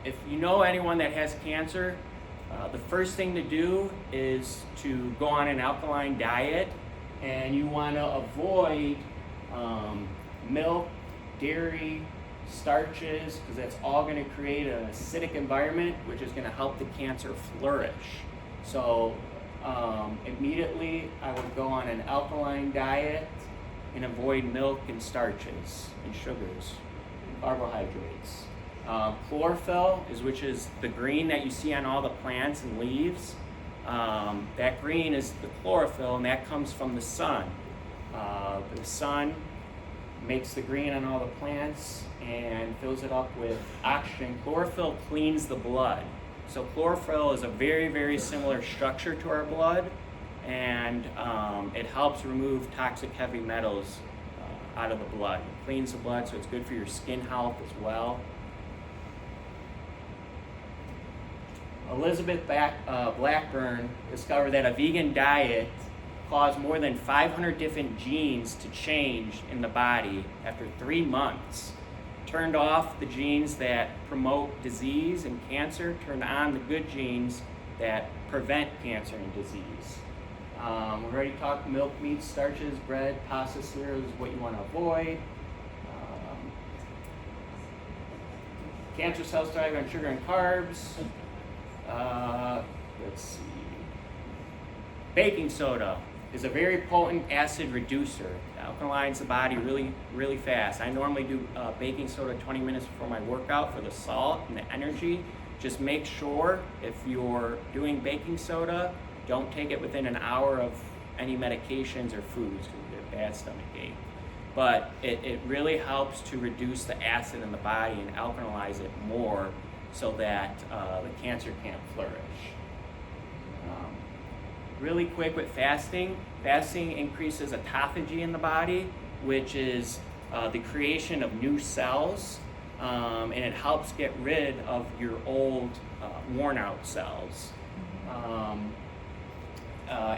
if you know anyone that has cancer, the first thing to do is to go on an alkaline diet. And you want to avoid milk, dairy, starches, because that's all going to create an acidic environment, which is going to help the cancer flourish. So immediately I would go on an alkaline diet and avoid milk and starches and sugars, and carbohydrates. Chlorophyll, which is the green that you see on all the plants and leaves. That green is the chlorophyll, and that comes from the sun. The sun makes the green on all the plants and fills it up with oxygen. Chlorophyll cleans the blood. So chlorophyll is a very, very similar structure to our blood, and it helps remove toxic heavy metals out of the blood. It cleans the blood, so it's good for your skin health as well. Elizabeth Blackburn discovered that a vegan diet caused more than 500 different genes to change in the body after 3 months. Turned off the genes that promote disease and cancer, turned on the good genes that prevent cancer and disease. We already talked milk, meat, starches, bread, pasta, cereals is what you want to avoid. Cancer cells thrive on sugar and carbs. Let's see. Baking soda is a very potent acid reducer. It alkalines the body really, really fast. I normally do baking soda 20 minutes before my workout for the salt and the energy. Just make sure if you're doing baking soda, don't take it within an hour of any medications or foods because you get a bad stomach ache. But it really helps to reduce the acid in the body and alkalize it more so that the cancer can't flourish. Really quick with fasting. Fasting increases autophagy in the body, which is the creation of new cells, and it helps get rid of your old worn out cells.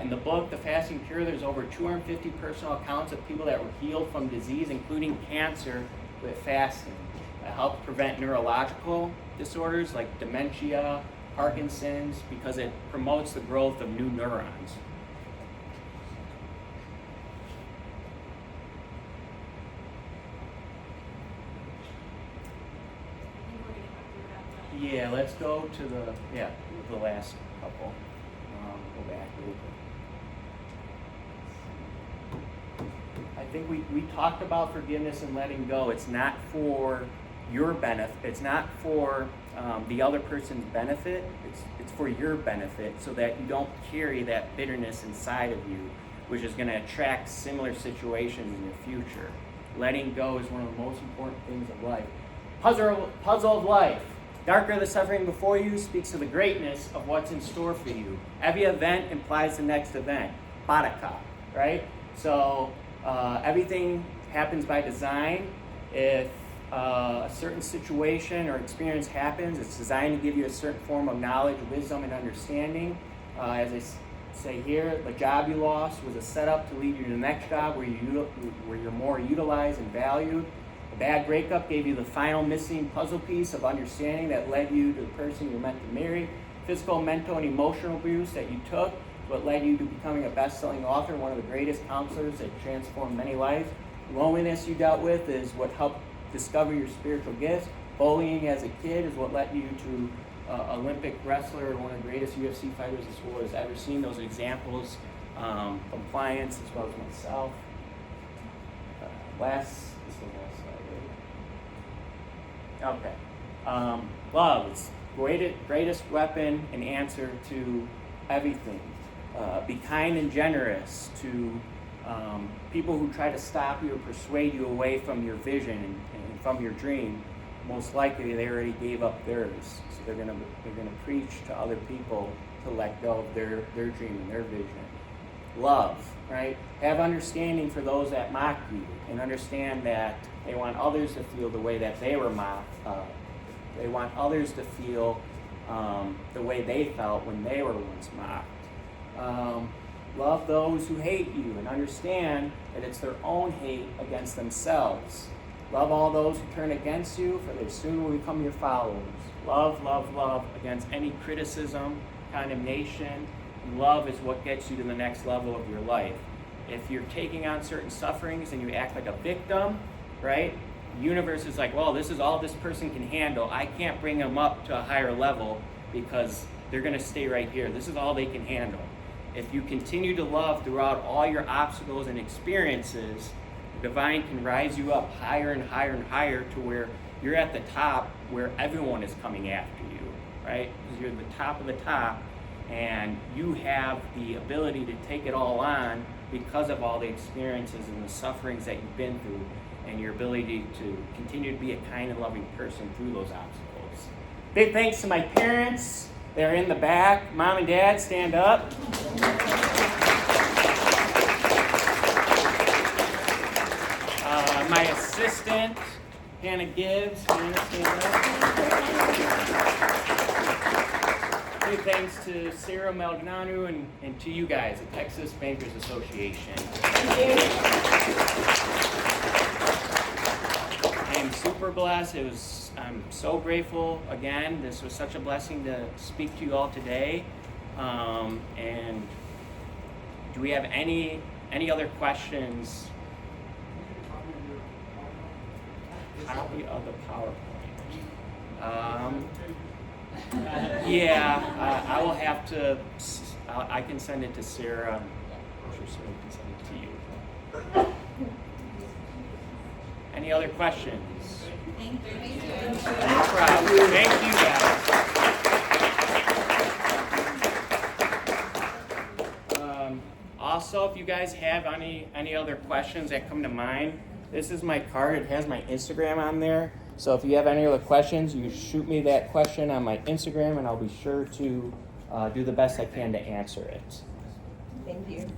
In the book, The Fasting Cure, there's over 250 personal accounts of people that were healed from disease, including cancer, with fasting. It helps prevent neurological disorders like dementia, Parkinson's, because it promotes the growth of new neurons. Yeah, let's go to the last couple. Go back a little bit. I think we talked about forgiveness and letting go. It's not for your benefit. It's not for the other person's benefit. It's for your benefit, so that you don't carry that bitterness inside of you, which is going to attract similar situations in your future. Letting go is one of the most important things of life. Puzzle of life. Darker the suffering before you speaks of the greatness of what's in store for you. Every event implies the next event. Bhataka, right? So everything happens by design. If a certain situation or experience happens, it's designed to give you a certain form of knowledge, wisdom, and understanding. As I say here, the job you lost was a setup to lead you to the next job where you're more utilized and valued. A bad breakup gave you the final missing puzzle piece of understanding that led you to the person you're meant to marry. Physical, mental, and emotional abuse that you took, what led you to becoming a best-selling author, one of the greatest counselors that transformed many lives. Loneliness you dealt with is what helped discover your spiritual gifts. Bullying as a kid is what led you to Olympic wrestler, one of the greatest UFC fighters this world has ever seen. Those examples from clients as well as myself. This is the last slide. Okay. Love is greatest weapon and answer to everything. Be kind and generous to people who try to stop you or persuade you away from your vision and from your dream. Most likely they already gave up theirs, so they're gonna preach to other people to let go of their dream and their vision. Love, right? Have understanding for those that mock you, and understand that they want others to feel the way that they were mocked. They want others to feel the way they felt when they were once mocked. Love those who hate you, and understand that it's their own hate against themselves. Love all those who turn against you, for they soon will become your followers. Love, love, love against any criticism, condemnation. Love is what gets you to the next level of your life. If you're taking on certain sufferings and you act like a victim, right? The universe is like, well, this is all this person can handle. I can't bring them up to a higher level because they're going to stay right here. This is all they can handle. If you continue to love throughout all your obstacles and experiences, the divine can rise you up higher and higher and higher to where you're at the top, where everyone is coming after you, right? Because you're the top of the top, and you have the ability to take it all on because of all the experiences and the sufferings that you've been through, and your ability to continue to be a kind and loving person through those obstacles. Big thanks to my parents. They're in the back. Mom and Dad, stand up. My assistant, Hannah Gibbs. Hannah, stand up. Big thanks to Sarah Maldonado and to you guys, the Texas Bankers Association. I am super blessed. It was I'm so grateful again. This was such a blessing to speak to you all today. And do we have any other questions? Copy of the PowerPoint. Yeah, I will have to. I can send it to Sarah. I'm sure Sarah can send it to you. Any other questions? Thank you. No problem. Thank you, guys. Also, if you guys have any other questions that come to mind, this is my card. It has my Instagram on there. So if you have any other questions, you shoot me that question on my Instagram, and I'll be sure to do the best I can to answer it. Thank you.